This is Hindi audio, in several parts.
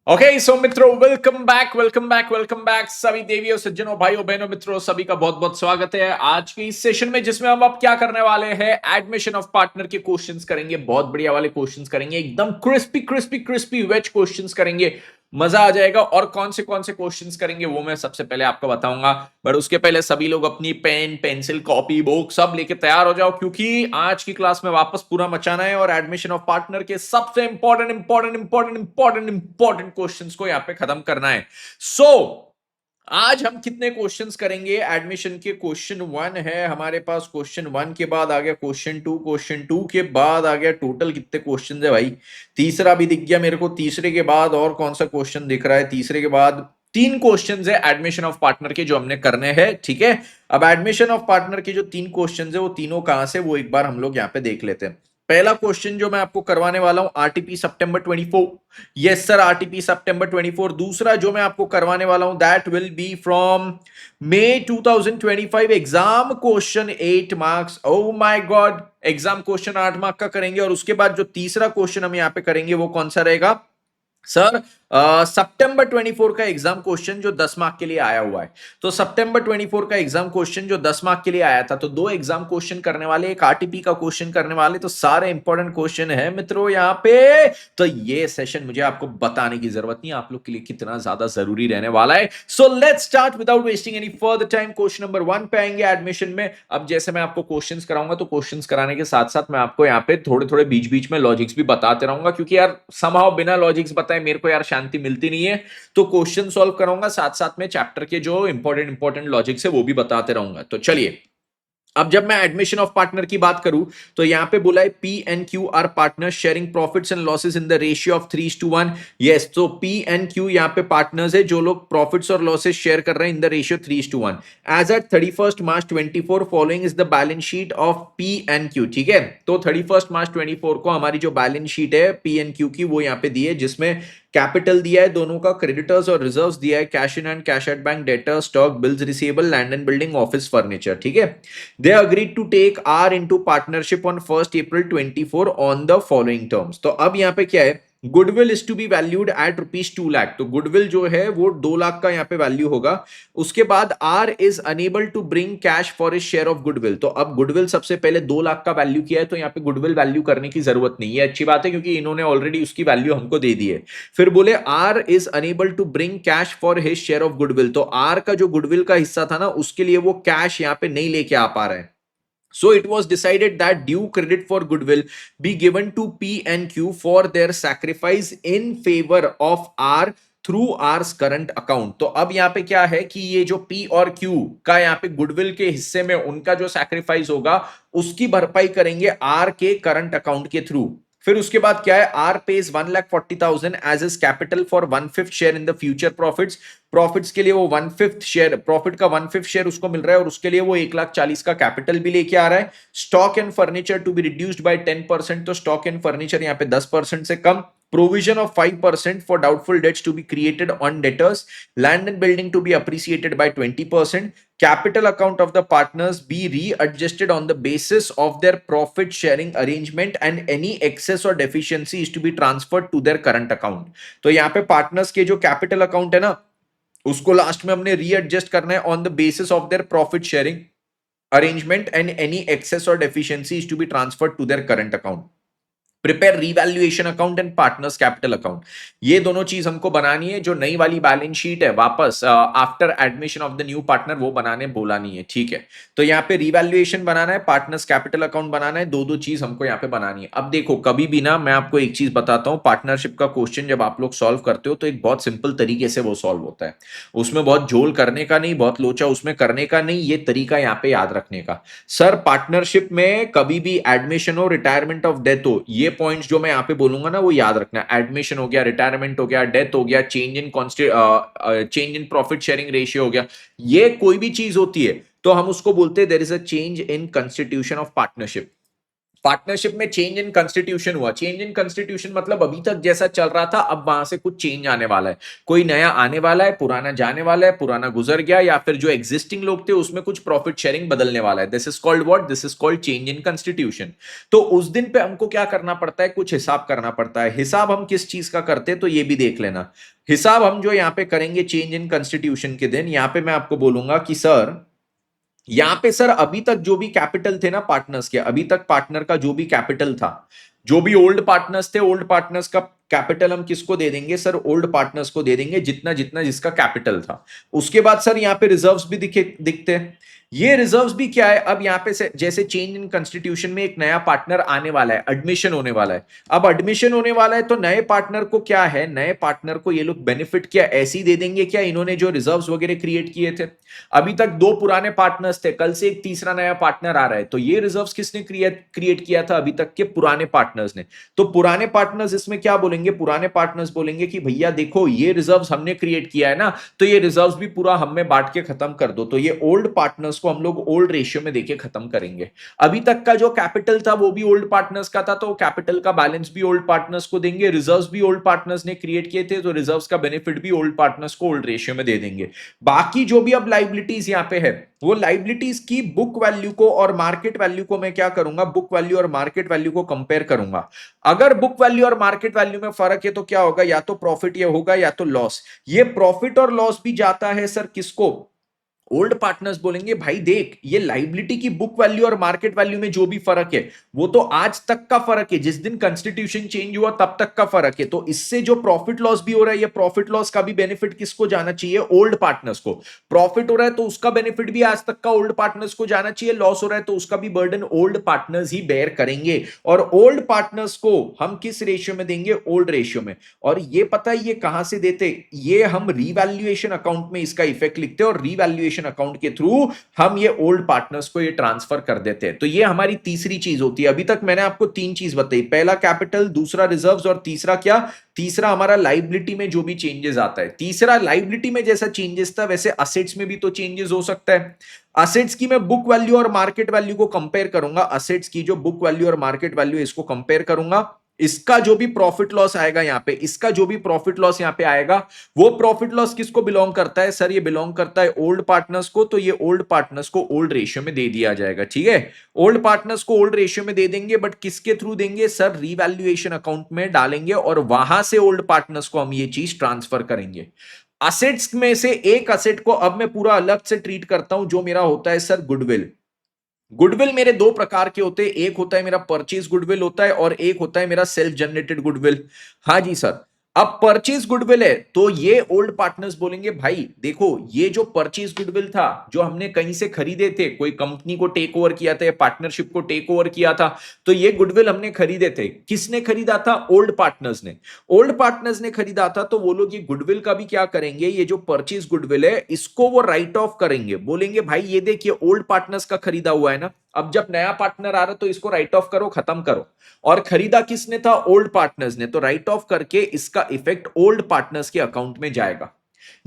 ओके सो मित्रों, वेलकम बैक सभी देवियों, सज्जनों, भाइयों, बहनों, मित्रों, सभी का बहुत बहुत स्वागत है आज के इस सेशन में, जिसमें हम अब क्या करने वाले हैं, एडमिशन ऑफ पार्टनर के क्वेश्चंस करेंगे। बहुत बढ़िया वाले क्वेश्चंस करेंगे, एकदम crispy crispy crispy veg questions करेंगे। मजा आ जाएगा। और कौन से क्वेश्चंस करेंगे वो मैं सबसे पहले आपको बताऊंगा। बट उसके पहले सभी लोग अपनी पेन पेंसिल कॉपी बुक सब लेके तैयार हो जाओ, क्योंकि आज की क्लास में वापस पूरा मचाना है और एडमिशन ऑफ पार्टनर के सबसे इंपॉर्टेंट क्वेश्चंस को यहां पे खत्म करना है। आज हम कितने क्वेश्चंस करेंगे एडमिशन के? क्वेश्चन वन है हमारे पास, क्वेश्चन वन के बाद आ गया क्वेश्चन टू के बाद आ गया, टोटल कितने क्वेश्चन है भाई? तीसरा भी दिख गया मेरे को, तीसरे के बाद और कौन सा क्वेश्चन दिख रहा है? तीसरे के बाद तीन क्वेश्चंस है एडमिशन ऑफ पार्टनर के जो हमने करने हैं, ठीक है। अब एडमिशन ऑफ पार्टनर के जो तीन क्वेश्चंस है वो तीनों कहां से, वो एक बार हम लोग यहां पे देख लेते हैं। पहला क्वेश्चन जो मैं आपको करवाने वाला हूं, आरटीपी सितंबर 24। यस सर, आरटीपी सितंबर 24। दूसरा जो मैं आपको करवाने वाला हूं, that will be from May 2025, exam question 8 marks. Oh my god, exam question 8 mark का करेंगे। और उसके बाद जो तीसरा क्वेश्चन हम यहां पे करेंगे वो कौन सा रहेगा सर? सितंबर 24 का एग्जाम क्वेश्चन जो 10 मार्क के लिए आया हुआ है। तो सितंबर 24 का एग्जाम क्वेश्चन जो 10 मार्क के लिए आया था, तो दो एग्जाम क्वेश्चन करने वाले, एक आरटीपी का क्वेश्चन करने वाले। तो सारे इंपॉर्टेंट क्वेश्चन है मित्रों यहाँ पे। तो ये सेशन मुझे आपको बताने की जरूरत नहीं, आप लोग के लिए कितना ज्यादा जरूरी रहने वाला है। So let's start without wasting any further time. Question number one पे आएंगे एडमिशन में। अब जैसे मैं आपको क्वेश्चंस कराऊंगा, तो क्वेश्चंस कराने के साथ साथ मैं आपको यहाँ पे थोड़े थोड़े बीच बीच में लॉजिक्स भी बताते रहूंगा, क्योंकि यार समहाउ बिना लॉजिक्स बताए मेरे को यार शांति मिलती नहीं है। तो क्वेश्चन सॉल्व कराऊंगा, साथ साथ में चैप्टर के जो इंपॉर्टेंट लॉजिक्स है वो भी बताते रहूंगा। तो चलिए, अब जब मैं एडमिशन ऑफ पार्टनर की बात करूं, तो यहां पे बोला है P and Q R partners sharing profits and losses in the ratio of 3:1। Yes, तो पी एंड क्यू यहां पे पार्टनर्स है जो लोग प्रॉफिट्स और लॉसेस शेयर कर रहे हैं in the ratio 3:1 as at 31 March 24। Following is the balance sheet of P and Q, ठीक है। तो 31 मार्च 24 को हमारी जो बैलेंस शीट है पी एंड क्यू की, वो यहां पे दी है, जिसमें कैपिटल दिया है दोनों का, क्रेडिटर्स और रिजर्व्स दिया है, cash in and cash at bank, debtor, stock, bills receivable, land and building, office furniture, ठीक है। They agreed to take R into partnership on 1st April 24 on the following terms। तो अब यहां पे क्या है, goodwill is to be valued at ₹2 lakh. तो गुडविल जो है वो 2 लाख का यहाँ पे वैल्यू होगा। उसके बाद R is unable to bring cash for is share of goodwill. तो अब गुडविल सबसे पहले 2 लाख का वैल्यू किया है, तो यहाँ पे गुडविल वैल्यू करने की जरूरत नहीं है। अच्छी बात है, क्योंकि इन्होंने ऑलरेडी उसकी वैल्यू हमको दे दी है। फिर बोले R is unable to bring cash for his share of goodwill. तो आर का जो गुडविल का हिस्सा था ना, उसके लिए वो कैश यहाँ पे नहीं लेके आ पा रहा है। So it was decided that due credit for goodwill be given to P and Q for their sacrifice in favor of R through R's current account. तो अब यहां पे क्या है कि ये जो P और Q का यहाँ पे गुडविल के हिस्से में उनका जो सैक्रिफाइस होगा, उसकी भरपाई करेंगे R के करंट अकाउंट के थ्रू। फिर उसके बाद क्या है, R pays 1,40,000 as is capital for 1/5 share in the future profits. Profits के लिए वो 1/5 शेयर, प्रॉफिट का 1/5 शेयर उसको मिल रहा है, और उसके लिए वो 1,40,000 का कैपिटल भी लेके आ रहा है। Stock and furniture to be reduced by 10%। तो स्टॉक एंड फर्नीचर यहाँ पे 10% से कम। Provision of 5% for doubtful debts to be created on debtors. Land and building to be appreciated by 20%. Capital account of the partners be readjusted on the basis of their profit sharing arrangement, and any excess or deficiency is to be transferred to their current account। तो यहाँ पे पार्टनर्स के जो कैपिटल अकाउंट है ना, उसको लास्ट में हमने रीएडजस्ट करना है on the basis of their profit sharing arrangement, and any excess और deficiency is to be transferred to their current account. Prepare revaluation account and partners capital account. ये दोनों चीज हमको बनानी है। जो नई वाली बैलेंस शीट है वापस after admission of the new partner, वो बनाने बोला नहीं है, ठीक है। तो यहाँ पे रीवैल्यूएशन बनाना है, पार्टनर्स कैपिटल अकाउंट बनाना है, दो दो चीज हमको यहाँ पे बनानी है। अब देखो, कभी भी ना, मैं आपको एक चीज बताता हूँ, पार्टनरशिप का क्वेश्चन जब आप लोग सॉल्व करते हो, तो एक बहुत सिंपल तरीके से वो सॉल्व होता है। उसमें बहुत झोल करने का नहीं, बहुत लोचा उसमें करने का नहीं, ये तरीका यहाँ पे याद रखने का। सर पार्टनरशिप में कभी भी एडमिशन हो, रिटायरमेंट ऑफ डेथ हो, ये पॉइंट्स जो मैं यहां पे बोलूंगा ना, वो याद रखना। एडमिशन हो गया, रिटायरमेंट हो गया, डेथ हो गया, change in profit sharing ratio हो गया, ये कोई भी चीज होती है तो हम उसको बोलते हैं there is a change in constitution of partnership. Partnership में चेंज इन कॉन्स्टिट्यूशन हुआ। चेंज इन कॉन्स्टिट्यूशन मतलब अभी तक जैसा चल रहा था अब वहां से कुछ चेंज आने वाला है, कोई नया आने वाला है, पुराना जाने वाला है, पुराना गुजर गया, या फिर जो एग्जिस्टिंग लोग थे उसमें कुछ प्रॉफिट शेयरिंग बदलने वाला है। This is called what? This is called change in constitution. तो उस दिन पे हमको क्या करना पड़ता है? कुछ हिसाब करना पड़ता है। हिसाब हम किस चीज का करते हैं तो ये भी देख लेना। हिसाब हम जो यहाँ पे करेंगे चेंज इन कॉन्स्टिट्यूशन के दिन, यहाँ पे मैं आपको बोलूंगा कि सर यहां पे सर अभी तक जो भी कैपिटल थे ना पार्टनर्स के, अभी तक पार्टनर का जो भी कैपिटल था, जो भी ओल्ड पार्टनर्स थे, ओल्ड पार्टनर्स का कैपिटल हम किसको दे देंगे सर? ओल्ड पार्टनर्स को दे देंगे, जितना जितना जिसका कैपिटल था। उसके बाद सर यहाँ पे रिजर्व्स भी दिखते हैं। ये रिजर्व्स भी क्या है? अब यहाँ पे से जैसे चेंज इन कॉन्स्टिट्यूशन में एक नया पार्टनर आने वाला है, एडमिशन होने वाला है। अब एडमिशन होने वाला है तो नए पार्टनर को क्या है? नए पार्टनर को ये लोग बेनिफिट क्या ऐसे ही दे देंगे क्या? इन्होंने जो रिजर्व्स वगैरह क्रिएट किए थे, अभी तक दो पुराने पार्टनर्स थे, कल से एक तीसरा नया पार्टनर आ रहा है, तो ये रिजर्व्स किसने क्रिएट किया था? अभी तक के पुराने पार्टनर्स ने। तो पुराने पार्टनर्स इसमें क्या बोलेंगे? पुराने पार्टनर्स बोलेंगे कि भैया देखो ये रिजर्व्स हमने क्रिएट किया है ना, तो ये रिजर्व्स भी पूरा हम में बांट के खत्म कर दो। तो ये ओल्ड पार्टनर्स को हम लोग ओल्ड रेशियो में देके खत्म करेंगे। अभी तक का जो कैपिटल था वो भी ओल्ड पार्टनर्स का था, तो कैपिटल का बैलेंस भी ओल्ड पार्टनर्स को देंगे। रिजर्व्स भी ओल्ड पार्टनर्स ने क्रिएट किए थे, तो रिजर्व्स का बेनिफिट भी ओल्ड पार्टनर्स को ओल्ड रेशियो में दे देंगे। बाकी जो भी अब लाइबिलिटीज यहां पे है, वो लाइबिलिटीज की बुक वैल्यू को और मार्केट वैल्यू को मैं क्या करूंगा? बुक वैल्यू और मार्केट वैल्यू को कंपेयर करूंगा। अगर बुक वैल्यू और मार्केट वैल्यू में फर्क है तो क्या होगा? या तो प्रॉफिट ये होगा या तो लॉस। ये प्रॉफिट और लॉस भी जाता है सर किसको? ओल्ड पार्टनर्स बोलेंगे भाई देख ये लाइबिलिटी की बुक वैल्यू और मार्केट वैल्यू में जो भी फर्क है वो तो आज तक का फर्क है, जिस दिन कॉन्स्टिट्यूशन चेंज हुआ तब तक का फर्क है। तो इससे जो प्रॉफिट लॉस भी हो रहा है, ये प्रॉफिट लॉस का भी बेनिफिट किसको जाना चाहिए? ओल्ड पार्टनर्स को। प्रॉफिट हो रहा है तो उसका बेनिफिट भी आज तक का ओल्ड पार्टनर्स को जाना चाहिए, लॉस हो रहा है तो उसका भी बर्डन ओल्ड पार्टनर्स ही बेयर करेंगे। और ओल्ड पार्टनर्स को हम किस रेशियो में देंगे? ओल्ड रेशियो में। और ये पता है ये कहां से देते? ये हम रीवैल्यूएशन अकाउंट में इसका इफेक्ट लिखते हैं, और रीवैल्यूएशन अकाउंट के थ्रू हम ये ओल्ड पार्टनर्स को ये ट्रांसफर कर देते हैं। तो ये हमारी तीसरी चीज होती है। अभी तक मैंने आपको तीन चीज बताई, पहला कैपिटल, दूसरा रिजर्व्स, और तीसरा क्या? तीसरा हमारा लाइबिलिटी में जो भी चेंजेस आता है। तीसरा लाइबिलिटी में जैसा चेंजेस था वैसे असेट्स में भी तो चेंजेस हो सकता है। असेट्स की मैं बुक वैल्यू और मार्केट वैल्यू को कंपेयर करूंगा, असेट्स की जो बुक वैल्यू और मार्केट वैल्यू इसको कंपेयर करूंगा। इसका जो भी प्रॉफिट लॉस आएगा यहां पे, इसका जो भी प्रॉफिट लॉस यहां पे आएगा, वो प्रॉफिट लॉस किसको बिलोंग करता है सर? ये बिलोंग करता है ओल्ड पार्टनर्स को। तो ये ओल्ड पार्टनर्स को ओल्ड रेशियो में दे दिया जाएगा, ठीक है। ओल्ड पार्टनर्स को ओल्ड रेशियो में दे देंगे, बट किसके थ्रू देंगे सर? रीवैल्यूएशन अकाउंट में डालेंगे, और वहां से ओल्ड पार्टनर्स को हम ये चीज ट्रांसफर करेंगे। असेट्स में से एक असेट को अब मैं पूरा अलग से ट्रीट करता हूं, जो मेरा होता है सर गुडविल। गुडविल मेरे दो प्रकार के होते हैं, एक होता है मेरा परचेज गुडविल होता है, और एक होता है मेरा सेल्फ जनरेटेड गुडविल। हाँ जी सर। अब परचेज गुडविल है तो ये ओल्ड पार्टनर्स बोलेंगे भाई देखो ये जो परचेज गुडविल था, जो हमने कहीं से खरीदे थे, कोई कंपनी को टेक ओवर किया था या पार्टनरशिप को टेक ओवर किया था, तो ये गुडविल हमने खरीदे थे। किसने खरीदा था? ओल्ड पार्टनर्स ने। ओल्ड पार्टनर्स ने खरीदा था, तो वो लोग ये गुडविल का भी क्या करेंगे? ये जो परचेज गुडविल है इसको वो राइट ऑफ करेंगे, बोलेंगे भाई ये देखिए ओल्ड पार्टनर्स का खरीदा हुआ है ना, अब जब नया पार्टनर आ रहा तो इसको राइट ऑफ करो, खत्म करो। और खरीदा किसने था? ओल्ड पार्टनर्स ने, तो राइट ऑफ करके इसका इफेक्ट ओल्ड पार्टनर्स के अकाउंट में जाएगा।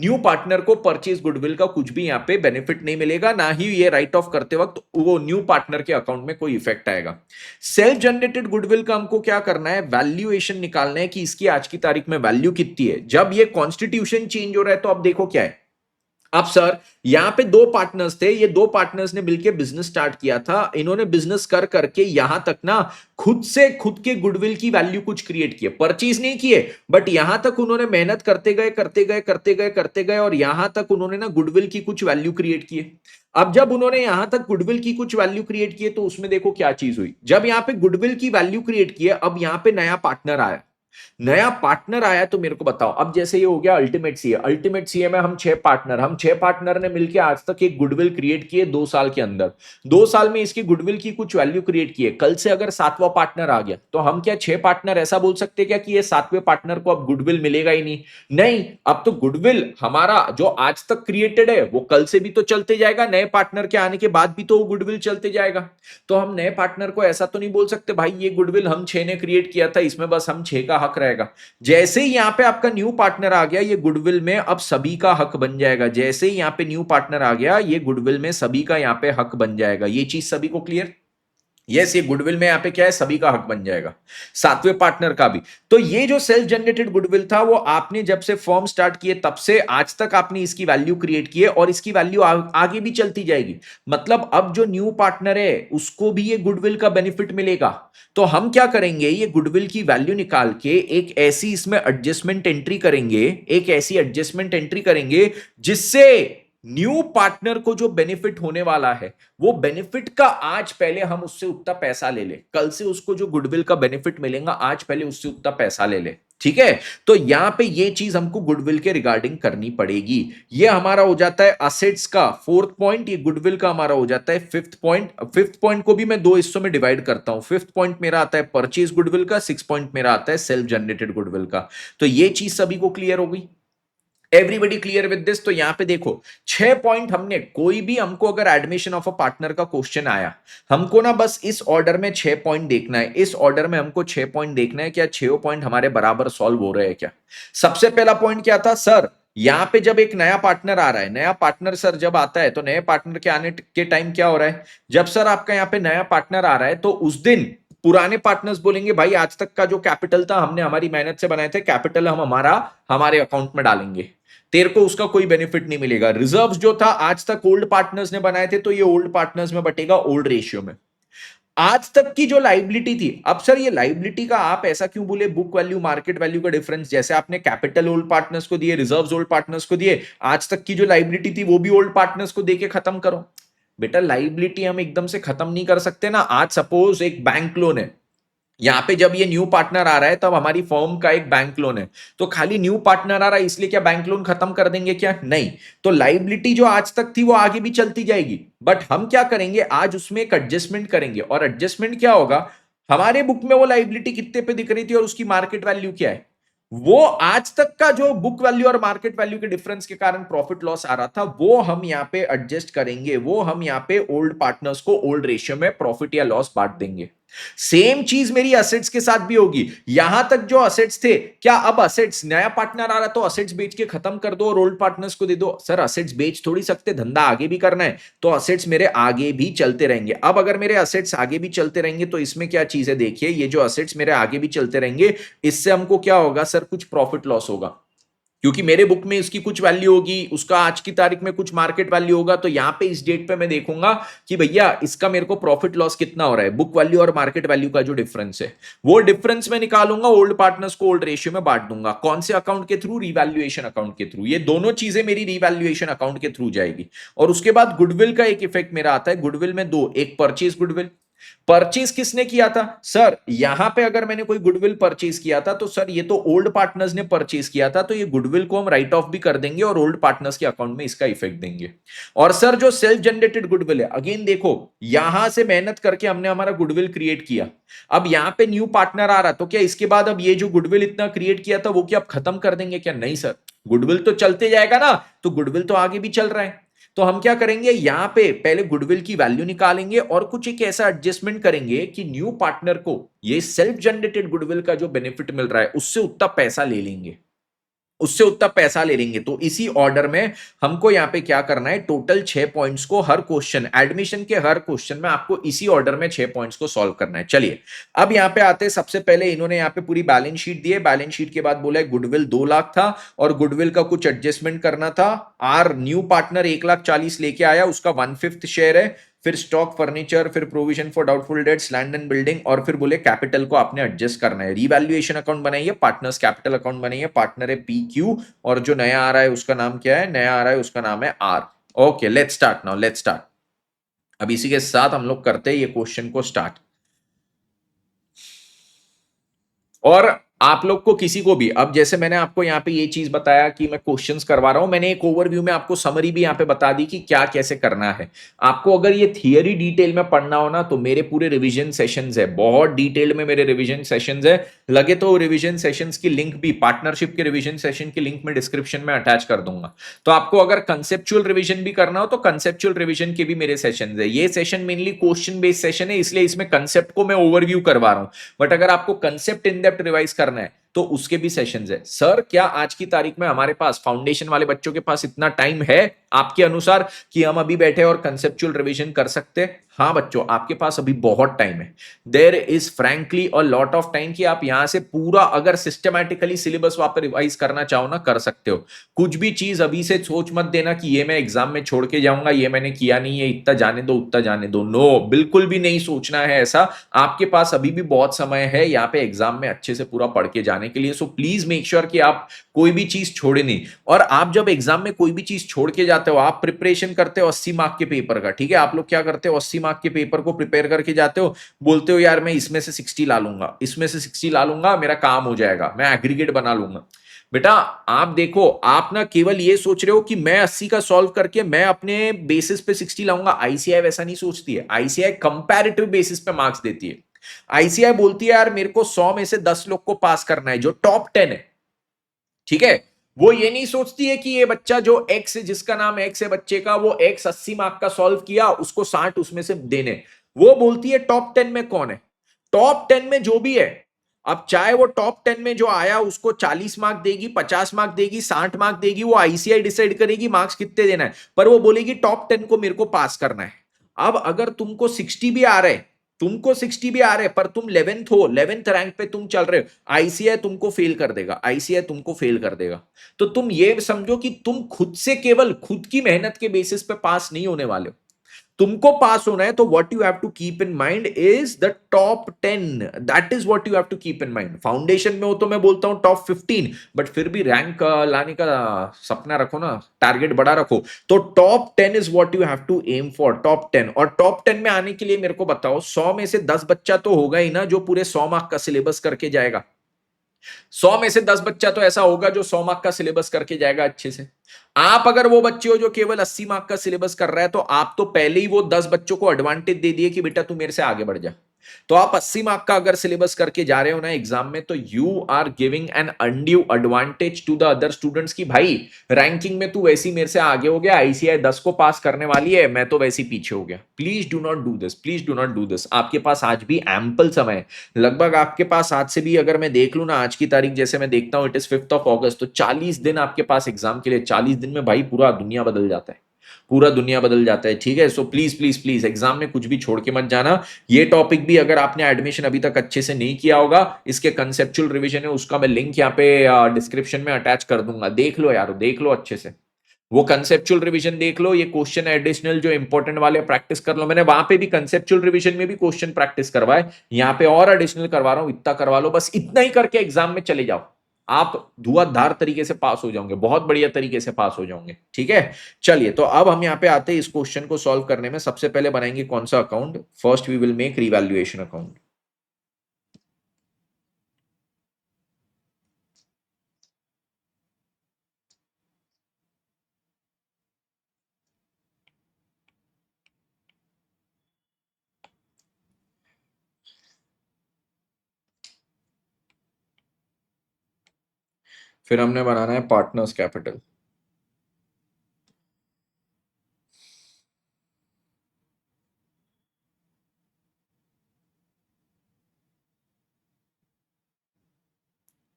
न्यू पार्टनर को परचेज गुडविल का कुछ भी यहां पे बेनिफिट नहीं मिलेगा, ना ही ये राइट ऑफ करते वक्त वो न्यू पार्टनर के अकाउंट में कोई इफेक्ट आएगा। सेल्फ जनरेटेड गुडविल का हमको क्या करना है? वैल्यूएशन निकालना है कि इसकी आज की तारीख में वैल्यू कितनी है। जब ये कॉन्स्टिट्यूशन चेंज हो रहा है तो अब देखो क्या है, अब सर यहां पे दो पार्टनर्स थे, ये दो पार्टनर्स ने मिलकर बिजनेस स्टार्ट किया था। इन्होंने बिजनेस कर करके यहां तक ना खुद से खुद के गुडविल की वैल्यू कुछ क्रिएट किए, परचेज नहीं किए, बट यहां तक उन्होंने मेहनत करते गए करते गए करते गए करते गए, और यहां तक उन्होंने ना गुडविल की कुछ वैल्यू क्रिएट की। अब जब उन्होंने यहां तक गुडविल की कुछ वैल्यू क्रिएट की, तो उसमें देखो क्या चीज हुई। जब यहां पे गुडविल की वैल्यू क्रिएट की है, अब यहां पे नया पार्टनर आया। नया पार्टनर आया तो मेरे को बताओ, अब जैसे ये हो गया अल्टीमेट सीए, अल्टीमेट सीए में हम छह पार्टनर ने मिलकर आज तक एक गुडविल क्रिएट किए 2 साल के अंदर। 2 साल में इसकी गुडविल की कुछ वैल्यू क्रिएट की है। कल से अगर सातवां पार्टनर आ गया तो हम क्या 6 पार्टनर ऐसा बोल सकते क्या कि ये सातवें पार्टनर को अब गुडविल मिलेगा ही नहीं? नहीं, अब तो गुडविल हमारा जो आज तक क्रिएटेड है वो कल से भी तो चलते जाएगा, नए पार्टनर के आने के बाद भी तो वो गुडविल चलते जाएगा। तो हम नए पार्टनर को ऐसा तो नहीं बोल सकते भाई ये गुडविल हम 6 ने क्रिएट किया था, इसमें बस हम 6 का हक रहेगा। जैसे ही यहां पे आपका न्यू पार्टनर आ गया, ये गुडविल में अब सभी का हक बन जाएगा। जैसे ही यहां पे न्यू पार्टनर आ गया, ये गुडविल में सभी का यहां पे हक बन जाएगा। ये चीज सभी को क्लियर? यस, ये गुडविल में यहाँ पे क्या है, सभी का हक बन जाएगा, सातवें पार्टनर का भी। तो ये जो सेल्फ जनरेटेड गुडविल था, वो आपने जब से फॉर्म स्टार्ट किए तब से आज तक आपने इसकी वैल्यू क्रिएट की है, और इसकी वैल्यू आगे भी चलती जाएगी। मतलब अब जो न्यू पार्टनर है उसको भी ये गुडविल का बेनिफिट मिलेगा। तो हम क्या करेंगे, ये गुडविल की वैल्यू निकाल के एक ऐसी इसमें एडजस्टमेंट एंट्री करेंगे, एक ऐसी एडजस्टमेंट एंट्री करेंगे जिससे न्यू पार्टनर को जो बेनिफिट होने वाला है, वो बेनिफिट का आज पहले हम उससे उतना पैसा ले ले, कल से उसको जो गुडविल का बेनिफिट मिलेगा आज पहले उससे उतना पैसा ले ले। ठीक है, तो यहां पे ये चीज हमको गुडविल के रिगार्डिंग करनी पड़ेगी। ये हमारा हो जाता है असेट्स का फोर्थ पॉइंट, ये गुडविल का हमारा हो जाता है फिफ्थ पॉइंट। फिफ्थ पॉइंट को भी मैं दो हिस्सों में डिवाइड करता हूं। फिफ्थ पॉइंट मेरा आता है परचेज गुडविल का, सिक्स पॉइंट मेरा आता है सेल्फ जनरेटेड गुडविल का। तो ये चीज सभी को क्लियर हो गई, एवरीबडी क्लियर विद दिस। तो यहां पे देखो 6 पॉइंट हमने, कोई भी हमको अगर एडमिशन ऑफ अ पार्टनर का क्वेश्चन आया, हमको ना बस इस ऑर्डर में 6 पॉइंट देखना है, इस ऑर्डर में हमको 6 पॉइंट देखना है, क्या 6 पॉइंट हमारे बराबर सॉल्व हो रहे हैं क्या। सबसे पहला पॉइंट क्या था सर, यहां पे जब एक नया पार्टनर आ रहा है, नया पार्टनर सर जब आता है तो नए पार्टनर के आने के टाइम क्या हो रहा है, जब सर आपका यहाँ पे नया पार्टनर आ रहा है तो उस दिन पुराने पार्टनर्स बोलेंगे भाई आज तक का जो कैपिटल था हमने हमारी मेहनत से बनाए थे, कैपिटल हम हमारा हमारे अकाउंट में डालेंगे, तेरे को उसका कोई बेनिफिट नहीं मिलेगा। रिजर्व्स जो था आज तक ओल्ड पार्टनर्स ने बनाए थे तो ये ओल्ड पार्टनर्स में बटेगा ओल्ड रेशियो में। आज तक की जो लाइबिलिटी थी, अब सर ये लाइबिलिटी का आप ऐसा क्यों बोले बुक वैल्यू मार्केट वैल्यू का डिफरेंस, जैसे आपने कैपिटल ओल्ड पार्टनर्स को दिए, रिजर्व्स ओल्ड पार्टनर्स को दिए, आज तक की जो लाइबिलिटी थी वो भी ओल्ड पार्टनर्स को देके खत्म करो। बेटा लाइबिलिटी हम एकदम से खत्म नहीं कर सकते ना। आज सपोज एक बैंक लोन है, यहां पे जब ये न्यू पार्टनर आ रहा है तब हमारी फर्म का एक बैंक लोन है, तो खाली न्यू पार्टनर आ रहा है इसलिए क्या बैंक लोन खत्म कर देंगे क्या, नहीं। तो लाइबिलिटी जो आज तक थी वो आगे भी चलती जाएगी, बट हम क्या करेंगे आज उसमें एक एडजस्टमेंट करेंगे। और एडजस्टमेंट क्या होगा, हमारे बुक में वो लाइबिलिटी कितने पे दिख रही थी और उसकी मार्केट वैल्यू क्या है, वो आज तक का जो बुक वैल्यू और मार्केट वैल्यू के डिफरेंस के कारण प्रॉफिट लॉस आ रहा था वो हम यहाँ पे एडजस्ट करेंगे, वो हम यहाँ पे ओल्ड पार्टनर्स को ओल्ड रेशियो में प्रॉफिट या लॉस बांट देंगे। सेम चीज मेरी असेट्स के साथ भी होगी। यहां तक जो असेट्स थे, क्या अब असेट्स नया पार्टनर आ रहा तो असेट्स बेच के खत्म कर दो और ओल्ड पार्टनर्स को दे दो, सर असेट्स बेच थोड़ी सकते, धंधा आगे भी करना है, तो असेट्स मेरे आगे भी चलते रहेंगे। अब अगर मेरे असेट्स आगे भी चलते रहेंगे तो इसमें क्या चीज है, देखिए ये जो असेट्स मेरे आगे भी चलते रहेंगे इससे हमको क्या होगा सर, कुछ प्रॉफिट लॉस होगा, क्योंकि मेरे बुक में इसकी कुछ वैल्यू होगी, उसका आज की तारीख में कुछ मार्केट वैल्यू होगा, तो यहां पे इस डेट पे मैं देखूंगा कि भैया इसका मेरे को प्रॉफिट लॉस कितना हो रहा है, बुक वैल्यू और मार्केट वैल्यू का जो डिफरेंस है वो डिफरेंस में निकालूंगा, ओल्ड पार्टनर्स को ओल्ड रेशियो में बांट दूंगा। कौन से अकाउंट के थ्रू, रिवैल्यूएशन अकाउंट के थ्रू। ये दोनों चीजें मेरी रिवैल्यूएशन अकाउंट के थ्रू जाएगी। और उसके बाद गुडविल का एक इफेक्ट मेरा आता है, गुडविल में दो, एक परचेज गुडविल, परचेज किसने किया था सर, यहां पे अगर मैंने कोई गुडविल परचेज किया था तो सर ये तो ओल्ड पार्टनर्स ने परचेज किया था, तो ये गुडविल को हम राइट ऑफ भी कर देंगे और ओल्ड पार्टनर्स के अकाउंट में इसका इफेक्ट देंगे। और सर जो सेल्फ जनरेटेड गुडविल है, अगेन देखो यहां से मेहनत करके हमने हमारा गुडविल क्रिएट किया, अब यहां पे न्यू पार्टनर आ रहा तो क्या इसके बाद अब ये जो गुडविल इतना क्रिएट किया था वो क्या अब खत्म कर देंगे क्या, नहीं सर, गुडविल तो चलते जाएगा ना, तो गुडविल तो आगे भी चल रहा है। तो हम क्या करेंगे, यहां पे पहले गुडविल की वैल्यू निकालेंगे और कुछ एक ऐसा एडजस्टमेंट करेंगे कि न्यू पार्टनर को ये सेल्फ जनरेटेड गुडविल का जो बेनिफिट मिल रहा है उससे उतना पैसा ले लेंगे, उससे उतना पैसा ले लेंगे। तो इसी ऑर्डर में हमको यहां पे क्या करना है, टोटल 6 पॉइंट्स को हर क्वेश्चन, एडमिशन के हर क्वेश्चन में आपको इसी ऑर्डर में 6 पॉइंट्स को सॉल्व करना है। चलिए अब यहां पे आते हैं, सबसे पहले इन्होंने यहां पे पूरी बैलेंस शीट दी है, बैलेंस शीट के बाद बोला है गुडविल 2 लाख था और गुडविल का कुछ एडजस्टमेंट करना था। आर न्यू पार्टनर 1,40,000 लेके आया, उसका 1/5 शेयर है, फिर स्टॉक फर्नीचर, फिर provision for doubtful dates, land and building, और फिर बोले कैपिटल को आपने एडजस्ट करना है। रिवैल्यूएशन अकाउंट बनाइए, पार्टनर्स कैपिटल अकाउंट बनाइए, पार्टनर है पी क्यू और जो नया आ रहा है उसका नाम क्या है, नया आ रहा है उसका नाम है R. Okay let's start now, let's start. अब इसी के साथ हम लोग करते हैं ये क्वेश्चन को स्टार्ट। और आप लोग को किसी को भी, अब जैसे मैंने आपको यहाँ पे ये चीज बताया कि मैं क्वेश्चंस करवा रहा हूं, मैंने एक ओवरव्यू में आपको समरी भी यहाँ पे बता दी कि क्या कैसे करना है। आपको अगर ये थियरी डिटेल में पढ़ना हो ना तो मेरे पूरे रिवीजन सेशंस है, बहुत डिटेल में मेरे रिवीजन सेशंस है, लगे तो रिवीजन सेशंस की लिंक भी, पार्टनरशिप के रिवीजन सेशन की लिंक में डिस्क्रिप्शन में अटैच कर दूंगा। तो आपको अगर कंसेप्चुअल रिवीजन भी करना हो तो कंसेप्चुअल रिवीजन के भी मेरे सेशन है। ये session mainly question based session है, इसलिए इसमें कंसेप्ट को मैं ओवरव्यू करवा रहा हूं, बट अगर आपको कंसेप्ट इन डेप्थ रिवाइज करना है तो उसके भी सेशंस है। सर क्या आज की तारीख में हमारे पास फाउंडेशन वाले बच्चों के पास इतना टाइम है, आपके अनुसार कि हम अभी बैठे और कंसेप्चुअल रिवीजन कर सकते हैं? हाँ बच्चों, आपके पास अभी बहुत टाइम है। There is frankly a lot of time कि आप यहां से पूरा अगर सिस्टमैटिकली सिलेबस वापस रिवाइज करना चाहो ना, कर सकते हो। कुछ भी चीज अभी से सोच मत देना कि ये मैं एग्जाम में छोड़ के जाऊंगा, ये मैंने किया नहीं है, इतना जाने दो उतना जाने दो। नो, बिल्कुल भी नहीं सोचना है ऐसा। आपके पास अभी भी बहुत समय है यहाँ पे एग्जाम में अच्छे से पूरा पढ़ के जाने के लिए। सो प्लीज मेक श्योर कि आप कोई भी चीज छोड़े नहीं। और आप जब एग्जाम में कोई भी चीज छोड़ के जाते हो, आप प्रिपरेशन करते हो 80 मार्क के पेपर का, ठीक है? आप लोग क्या करते हो, 80 मार्क के पेपर को प्रिपेयर करके जाते हो, बोलते हो यार मैं इसमें से 60 ला लूंगा, इसमें से 60 ला लूंगा, मेरा काम हो जाएगा, मैं एग्रीगेट बना लूंगा। बेटा आप देखो, आप ना केवल ये सोच रहे हो कि मैं 80 का सॉल्व करके मैं अपने बेसिस पे 60 लाऊंगा। आईसीआई वैसा नहीं सोचती है। आईसीआई कंपैरेटिव बेसिस पे मार्क्स देती है। आईसीआई बोलती है यार मेरे को 100 में से 10 लोग को पास करना है जो टॉप 10 है, ठीक है? वो ये नहीं सोचती है कि ये बच्चा जो एक्स है, जिसका नाम एक्स है बच्चे का, वो एक्स 80 मार्क का सॉल्व किया, उसको 60 उसमें से देने। वो बोलती है टॉप 10 में कौन है। टॉप 10 में जो भी है, अब चाहे वो टॉप 10 में जो आया उसको 40 मार्क देगी, 50 मार्क देगी, 60 मार्क देगी, वो आईसीआई डिसाइड करेगी मार्क्स कितने देना है, पर वो बोलेगी टॉप 10 को मेरे को पास करना है। अब अगर तुमको 60 भी आ रहे, तुमको 60 भी आ रहे पर तुम 11th हो, 11th रैंक पे तुम चल रहे हो, आईसीआई तुमको फेल कर देगा, आईसीआई तुमको फेल कर देगा। तो तुम ये समझो कि तुम खुद से, केवल खुद की मेहनत के बेसिस पे पास नहीं होने वाले हो। तुमको पास होना है तो what you have to keep in mind is the top 10। That is what you have to keep in mind. Foundation में हो तो मैं बोलता हूं टॉप 15, बट फिर भी रैंक लाने का सपना रखो ना, टारगेट बड़ा रखो। तो top 10 is what you have to aim for, top 10। और टॉप 10 में आने के लिए मेरे को बताओ, 100 में से 10 बच्चा तो होगा ही ना जो पूरे 100 मार्क का सिलेबस करके जाएगा। 100 में से 10 बच्चा तो ऐसा होगा जो 100 मार्क का सिलेबस करके जाएगा अच्छे से। आप अगर वो बच्चे हो जो केवल 80 मार्क का सिलेबस कर रहा है, तो आप तो पहले ही वो 10 बच्चों को एडवांटेज दे दिए कि बेटा तू मेरे से आगे बढ़ जा। तो आप 80 मार्क का अगर सिलेबस करके जा रहे हो ना एग्जाम में, तो you are giving an undue advantage to the other students की भाई रैंकिंग में तू वैसी मेरे से आगे हो गया, आईसीआई 10 को पास करने वाली है, मैं तो वैसी पीछे हो गया। Please do not do this, please do not do this. आपके पास आज भी एम्पल समय है। लगभग आपके पास आज से भी, अगर मैं देख लूं ना आज की तारीख, जैसे मैं देखता हूं इट इज 5 अगस्त, तो 40 दिन आपके पास एग्जाम के लिए। 40 दिन में भाई पूरा दुनिया बदल जाता है, पूरा दुनिया बदल जाता है, ठीक है? So please please please exam में कुछ भी छोड़ के मत जाना। ये टॉपिक भी अगर आपने एडमिशन अभी तक अच्छे से नहीं किया होगा, इसके कंसेप्चुअल रिवीजन है, उसका मैं लिंक यहाँ पे डिस्क्रिप्शन में अटैच कर दूंगा। देख लो यार, देख लो अच्छे से, वो कंसेप्चुअल रिवीजन देख लो। ये क्वेश्चन एडिशनल जो इंपॉर्टेंट वाले प्रैक्टिस कर लो। मैंने वहां पे भी कंसेप्चुअल रिवीजन में भी क्वेश्चन प्रैक्टिस करवाए, यहाँ पे और एडिशनल करवा रहा हूं। इतना करवा लो बस, इतना ही करके एग्जाम में चले जाओ, आप धुआंधार तरीके से पास हो जाओगे, बहुत बढ़िया तरीके से पास हो जाओगे, ठीक है? चलिए, तो अब हम यहाँ पे आते हैं इस क्वेश्चन को सॉल्व करने में। सबसे पहले बनाएंगे कौन सा account? First we will make revaluation account. फिर हमने बनाना है पार्टनर्स कैपिटल।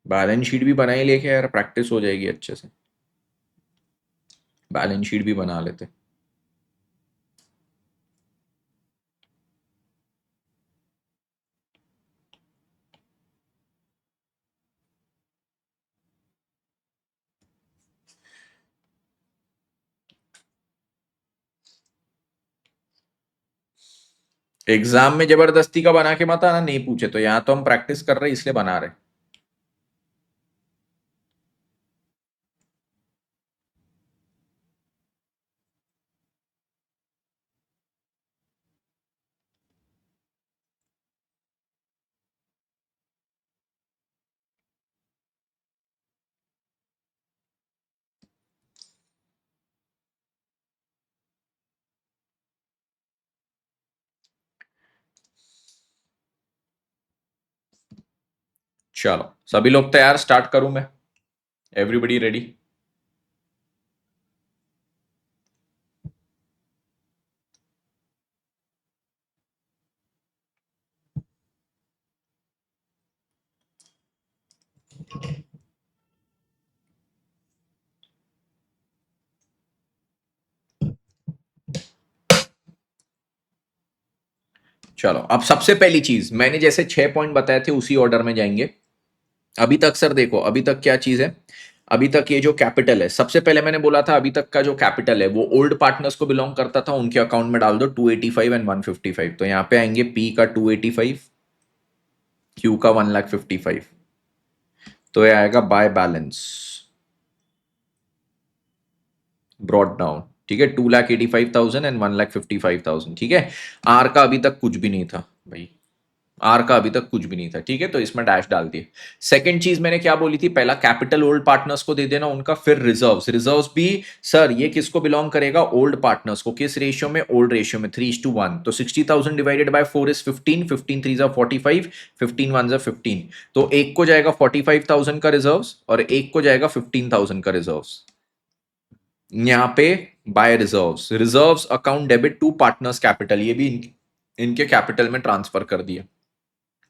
बैलेंस शीट भी बनाई लेके यार, प्रैक्टिस हो जाएगी अच्छे से। बैलेंस शीट भी बना लेते। एग्जाम में जबरदस्ती का बना के मत आना, नहीं पूछे तो। यहां तो हम प्रैक्टिस कर रहे हैं इसलिए बना रहे। चलो सभी लोग तैयार, स्टार्ट करूं मैं? Everybody ready? चलो अब सबसे पहली चीज मैंने जैसे 6 पॉइंट बताए थे उसी ऑर्डर में जाएंगे। अभी तक सर देखो, अभी तक क्या चीज है, अभी तक ये जो कैपिटल है, सबसे पहले मैंने बोला था अभी तक का जो कैपिटल है वो ओल्ड पार्टनर्स को बिलोंग करता था, उनके अकाउंट में डाल दो 285 एंड 155। तो यहां पे आएंगे पी का 285, क्यू का 1,55,000। तो ये आएगा बाय बैलेंस ब्रॉड डाउन, ठीक है, 2,85,000 एंड 1,55,000। ठीक है, आर का अभी तक कुछ भी नहीं था भाई, आर का अभी तक कुछ भी नहीं था, ठीक है, तो इसमें डैश डाल दिए। सेकंड चीज मैंने क्या बोली थी, पहला कैपिटल ओल्ड पार्टनर्स को दे देना उनका, फिर रिजर्व्स, रिजर्व्स भी सर ये किसको बिलोंग करेगा, ओल्ड पार्टनर्स को, किस रेशियो में, ओल्ड रेशियो में 3:1। तो 60,000 डिवाइडेड बाय 4 इज 15, 15 3 45, 15 1 15। तो एक को जाएगा 45,000 का रिजर्व्स और एक को जाएगा 15,000 का रिजर्व्स। यहां पे by reserves, reserves account debit to partners capital, ये भी इनके कैपिटल में ट्रांसफर कर दिया।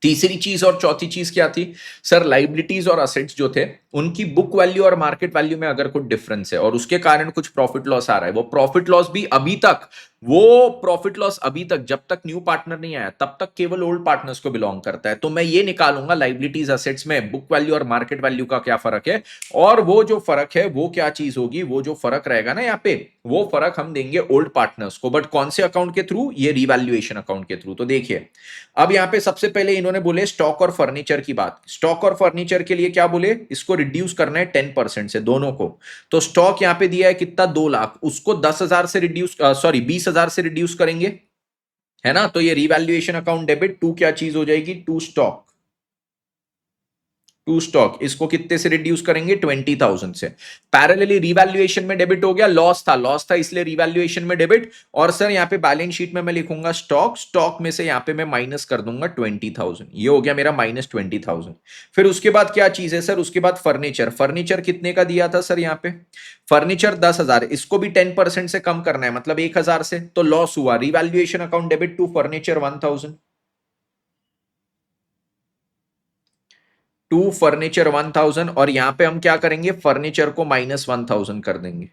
तीसरी चीज और चौथी चीज क्या थी सर, लाइबिलिटीज और असेट्स जो थे उनकी बुक वैल्यू और मार्केट वैल्यू में अगर कुछ डिफरेंस है और उसके कारण कुछ प्रॉफिट लॉस आ रहा है, वो प्रॉफिट लॉस भी अभी तक, वो प्रॉफिट लॉस अभी तक जब तक न्यू पार्टनर नहीं आया तब तक केवल ओल्ड पार्टनर्स को बिलोंग करता है। तो मैं ये निकालूंगा लाइबिलिटीज असेट्स में बुक वैल्यू और मार्केट वैल्यू का क्या फर्क है, और वो जो फर्क है वो क्या चीज होगी, वो जो फर्क रहेगा ना यहाँ पे, वो फर्क हम देंगे ओल्ड पार्टनर्स को। बट कौन से अकाउंट के थ्रू, ये रिवैल्यूएशन अकाउंट के थ्रू। तो देखिए अब यहां पे सबसे पहले इन्होंने बोले स्टॉक और फर्नीचर की बात, स्टॉक और फर्नीचर के लिए क्या बोले, इसको रिड्यूस करना है 10% से दोनों को। तो स्टॉक यहां पे दिया है कितना, 2 लाख, उसको 10,000 से रिड्यूस, सॉरी 20,000 से रिड्यूस करेंगे, है ना। तो ये रिवैल्यूएशन अकाउंट डेबिट टू क्या चीज हो जाएगी, टू स्टॉक, टू स्टॉक, इसको कितने से रिड्यूस करेंगे, 20,000 से। पैरेलली रिवैल्यूएशन में डेबिट हो गया, लॉस था, लॉस था इसलिए रिवैल्यूएशन में डेबिट। और सर यहां पे बैलेंस शीट में मैं लिखूंगा स्टॉक, स्टॉक में से यहां पे मैं माइनस कर दूंगा 20,000, ये हो गया मेरा -20,000। फिर उसके बाद क्या चीज है सर, उसके बाद फर्नीचर, फर्नीचर कितने का दिया था सर, यहां पे फर्नीचर 10,000, इसको भी 10% से कम करना है, मतलब 1,000 से, तो लॉस हुआ, revaluation account debit to furniture 1,000, to furniture 1,000। और यहां पे हम क्या करेंगे, फर्नीचर को -1,000 कर देंगे।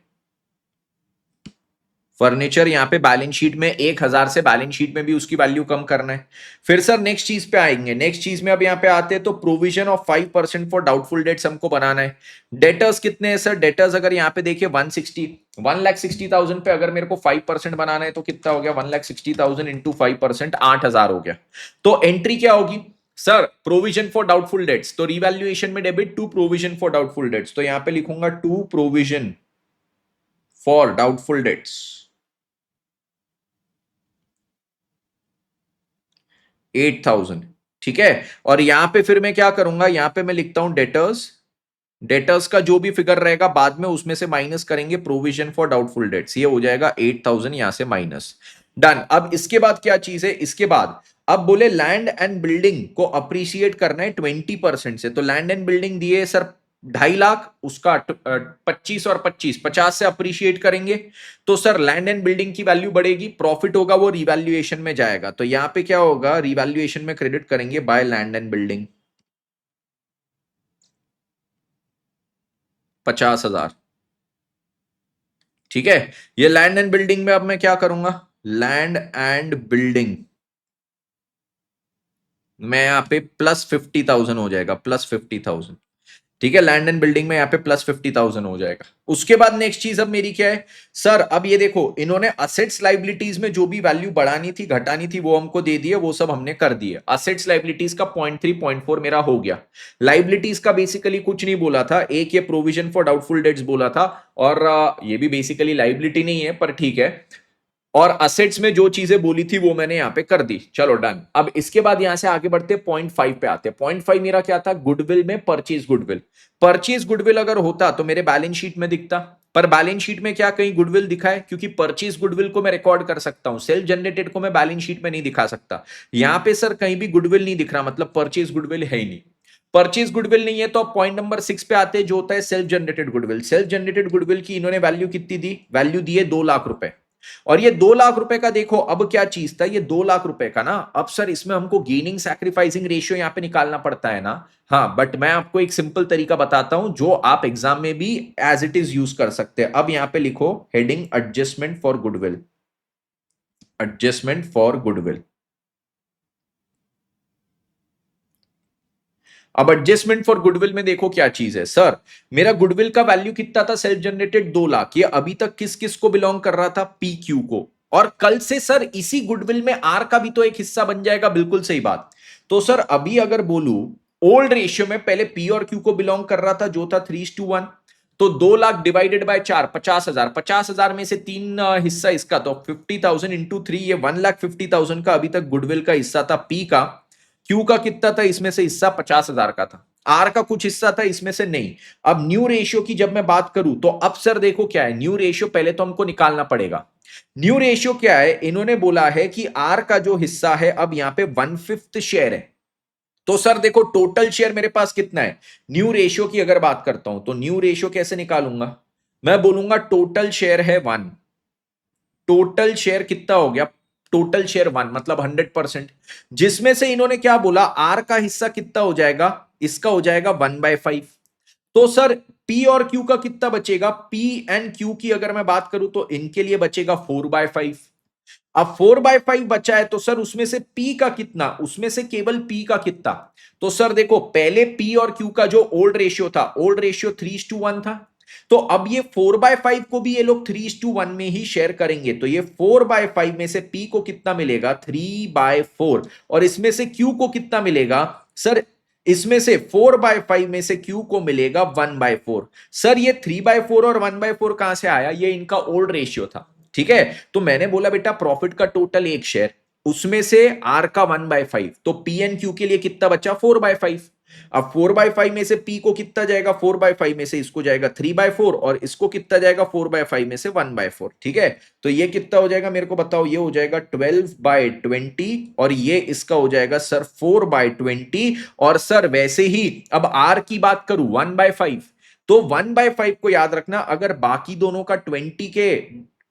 फर्नीचर यहां पे बैलेंस शीट में 1,000 से, बैलेंस शीट में भी उसकी वैल्यू कम करना है। फिर सर नेक्स्ट चीज पे आएंगे, नेक्स्ट चीज में अब यहां पे आते हैं तो provision of 5% for doubtful dates हमको बनाना है। डेटर्स कितने हैं सर, डेटर्स अगर यहां पे देखिए 1,60,000 पे अगर मेरे को 5% बनाना है तो कितना हो गया, 1,60,000 इंटू 5%, 8,000 हो गया। तो एंट्री क्या होगी sir, provision for doubtful debts, तो रिवैल्यूएशन में debit to provision for doubtful debts, तो यहां पे लिखूंगा to provision for doubtful debts 8,000। ठीक है, और यहां पे फिर मैं क्या करूंगा, यहां पे मैं लिखता हूं डेटर्स, डेटर्स का जो भी फिगर रहेगा बाद में उसमें से माइनस करेंगे प्रोविजन फॉर डाउटफुल डेट्स, ये हो जाएगा 8,000 यहां से माइनस। डन। अब इसके बाद क्या चीज है, इसके बाद अब बोले लैंड एंड बिल्डिंग को अप्रिशिएट करना है 20% से। तो लैंड एंड बिल्डिंग दिए सर 2.5 लाख, उसका 25 और 25, 50 से अप्रिशिएट करेंगे तो सर लैंड एंड बिल्डिंग की वैल्यू बढ़ेगी, प्रॉफिट होगा वो रिवैल्यूएशन में जाएगा। तो यहां पे क्या होगा, रिवैल्यूएशन में क्रेडिट करेंगे बाय लैंड एंड बिल्डिंग 50,000। ठीक है, ये लैंड एंड बिल्डिंग में अब मैं क्या करूंगा, लैंड एंड बिल्डिंग में यहां पे +50,000 हो जाएगा, +50,000। ठीक है, लैंड एंड बिल्डिंग में यहाँ पे +50,000 हो जाएगा। उसके बाद नेक्स्ट चीज अब मेरी क्या है सर, अब ये देखो इन्होंने असेट्स लाइबिलिटीज में जो भी वैल्यू बढ़ानी थी घटानी थी वो हमको दे दिए, वो सब हमने कर दिए। असेट्स लाइबिलिटीज का 0.3 0.4 मेरा हो गया। लाइबिलिटीज का बेसिकली कुछ नहीं बोला था, एक ये प्रोविजन फॉर डाउटफुल डेट्स बोला था, और ये भी बेसिकली लाइबिलिटी नहीं है पर ठीक है। और असेट्स में जो चीजें बोली थी वो मैंने यहां पे कर दी, चलो डन। अब इसके बाद यहां से आगे बढ़ते 0.5 पे आते हैं। 0.5 मेरा क्या था, गुडविल में परचेज गुडविल। परचेज गुडविल अगर होता तो मेरे बैलेंस शीट में दिखता, पर बैलेंस शीट में क्या कहीं गुडविल दिखा है, क्योंकि परचेज गुडविल को मैं रिकॉर्ड कर सकता हूं, सेल्फ जनरेटेड को मैं बैलेंस शीट में नहीं दिखा सकता। यहां पे सर कहीं भी गुडविल नहीं दिख रहा, मतलब परचेज गुडविल है ही नहीं। परचेज गुडविल नहीं है तो पॉइंट नंबर 6 पे आते हैं जो होता है self generated goodwill. Self generated goodwill की इन्होंने वैल्यू कितनी दी, वैल्यू दी है 2 लाख रुपए। और ये 2 लाख रुपए का देखो अब क्या चीज था, ये 2 लाख रुपए का ना, अब सर इसमें हमको गेनिंग सैक्रिफाइसिंग रेशियो यहां पे निकालना पड़ता है ना। हाँ, बट मैं आपको एक सिंपल तरीका बताता हूं जो आप एग्जाम में भी एज इट इज यूज कर सकते हैं। अब यहां पे लिखो heading adjustment for goodwill, adjustment for goodwill. अब एडजस्टमेंट फॉर गुडविल में देखो क्या चीज है सर, मेरा गुडविल का वैल्यू कितना था सेल्फ जनरेटेड 2 लाख, ये अभी तक किस किस को बिलोंग कर रहा था, पी क्यू को, और कल से सर इसी गुडविल में आर का भी तो एक हिस्सा बन जाएगा, बिल्कुल सही बात। तो सर अभी अगर बोलू ओल्ड रेशियो में पहले पी और क्यू को बिलोंग कर रहा था जो था 3:1, तो 2 लाख डिवाइडेड बाय 4, 50,000, 50,000 में से 3 हिस्सा इसका, तो 50,000 इंटू 3, ये 1,50,000 का अभी तक गुडविल का हिस्सा था पी का। क्यू का कितना था इसमें से हिस्सा, 50,000 का था। आर का कुछ हिस्सा था इसमें से नहीं। अब न्यू रेशियो की जब मैं बात करूं तो अब सर देखो क्या है, न्यू रेशियो पहले तो हमको निकालना पड़ेगा। न्यू रेशियो क्या है, इन्होंने बोला है कि आर का जो हिस्सा है अब यहां पे 1/5 शेयर है। तो सर देखो टोटल शेयर मेरे पास कितना है, न्यू रेशियो की अगर बात करता हूं तो न्यू रेशियो कैसे निकालूंगा, मैं बोलूंगा टोटल शेयर है 1, टोटल शेयर कितना हो गया, टोटल शेयर 1 मतलब 100%, जिसमें से इन्होंने क्या बोला आर का हिस्सा कितना हो जाएगा, इसका हो जाएगा 1/5। तो सर पी और क्यू का कितना बचेगा, पी एंड क्यू की अगर मैं बात करूं तो इनके लिए बचेगा 4/5। अब 4/5 बचा है तो सर उसमें से पी का कितना, उसमें से केवल पी का कितना, तो सर देखो पहले पी और क्यू का जो ओल्ड रेशियो था, ओल्ड रेशियो 3:1 था, तो अब ये 4/5 को भी ये लोग 3:1 में ही शेयर करेंगे, तो ये 4/5 में से पी को कितना मिलेगा, 3/4, और इसमें से क्यू को कितना मिलेगा सर, इसमें से 4/5 में से क्यू को मिलेगा 1/4। सर ये 3/4 और 1/4 कहां से आया, ये इनका ओल्ड रेशियो था, ठीक है। तो मैंने बोला बेटा प्रॉफिट का टोटल एक शेयर, उसमें से आर का 1/5, तो पी एन क्यू के लिए कितना बचा 4/5। अब 4/5 में से पी को कितना जाएगा, 4/5 में से इसको जाएगा 3/4, और इसको कितना जाएगा 4/5 में से 1/4, ठीक है। तो ये कितना हो जाएगा मेरे को बताओ, ये हो जाएगा 12/20, और ये इसका हो जाएगा सर 4/20। और सर वैसे ही अब आर की बात करूं 1/5, तो 1/5 को याद रखना, अगर बाकी दोनों का 20 के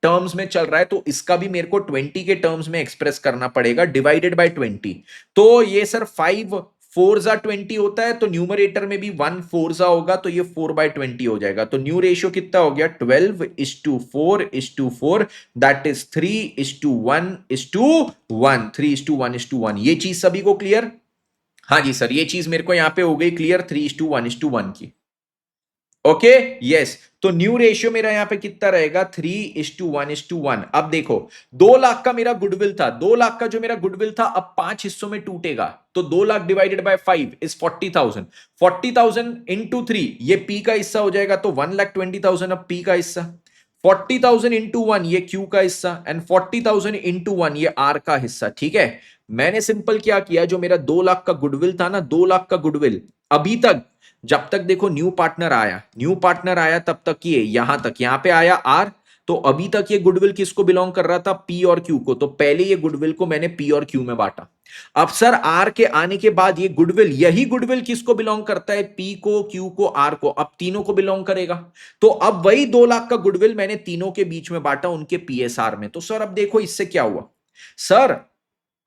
टर्म्स में चल रहा है तो इसका भी मेरे को 20 के टर्म्स में एक्सप्रेस करना पड़ेगा, डिवाइडेड बाय 20। तो ये सर 5 4 20 होता है, तो न्यूमरेटर में भी 1 4 होगा, तो ये 4/20 हो जाएगा। तो न्यू रेशियो कितना हो गया, 12:4:4, दैट इज 3:1:1, 3:1:1। ये चीज सभी को क्लियर, हाँ जी सर ये चीज मेरे को यहां पे हो गई क्लियर 3:1:1 की। ओके यस, तो न्यू रेशियो मेरा यहां पे कितना रहेगा, 3:1:1। अब देखो 2 लाख का मेरा गुडविल था, 2 लाख का जो मेरा गुडविल था अब 5 हिस्सों में टूटेगा, तो 2 lakh divided by 5 is 40,000, 40,000 into 3, ये पी का हिस्सा हो जाएगा, तो 1,20,000 अब पी का हिस्सा, 40,000 इंटू 1 ये क्यू का हिस्सा, एंड 40,000 इंटू 1 ये आर का हिस्सा, ठीक है। मैंने सिंपल क्या किया, जो मेरा 2 लाख का गुडविल था ना, 2 लाख का गुडविल अभी तक, जब तक देखो न्यू पार्टनर आया, न्यू पार्टनर आया तब तक ये यहां तक, यहां पे आया आर, तो अभी तक ये गुडविल किसको बिलोंग कर रहा था, पी और क्यू को, तो पहले ये गुडविल को मैंने पी और क्यू में बांटा। अब सर आर के आने के बाद ये गुडविल, यही गुडविल किसको बिलोंग करता है, पी को, क्यू को, आर को, अब तीनों को बिलोंग करेगा। तो अब वही 2 लाख का गुडविल मैंने तीनों के बीच में बांटा उनके पीएसआर में। तो सर अब देखो इससे क्या हुआ, सर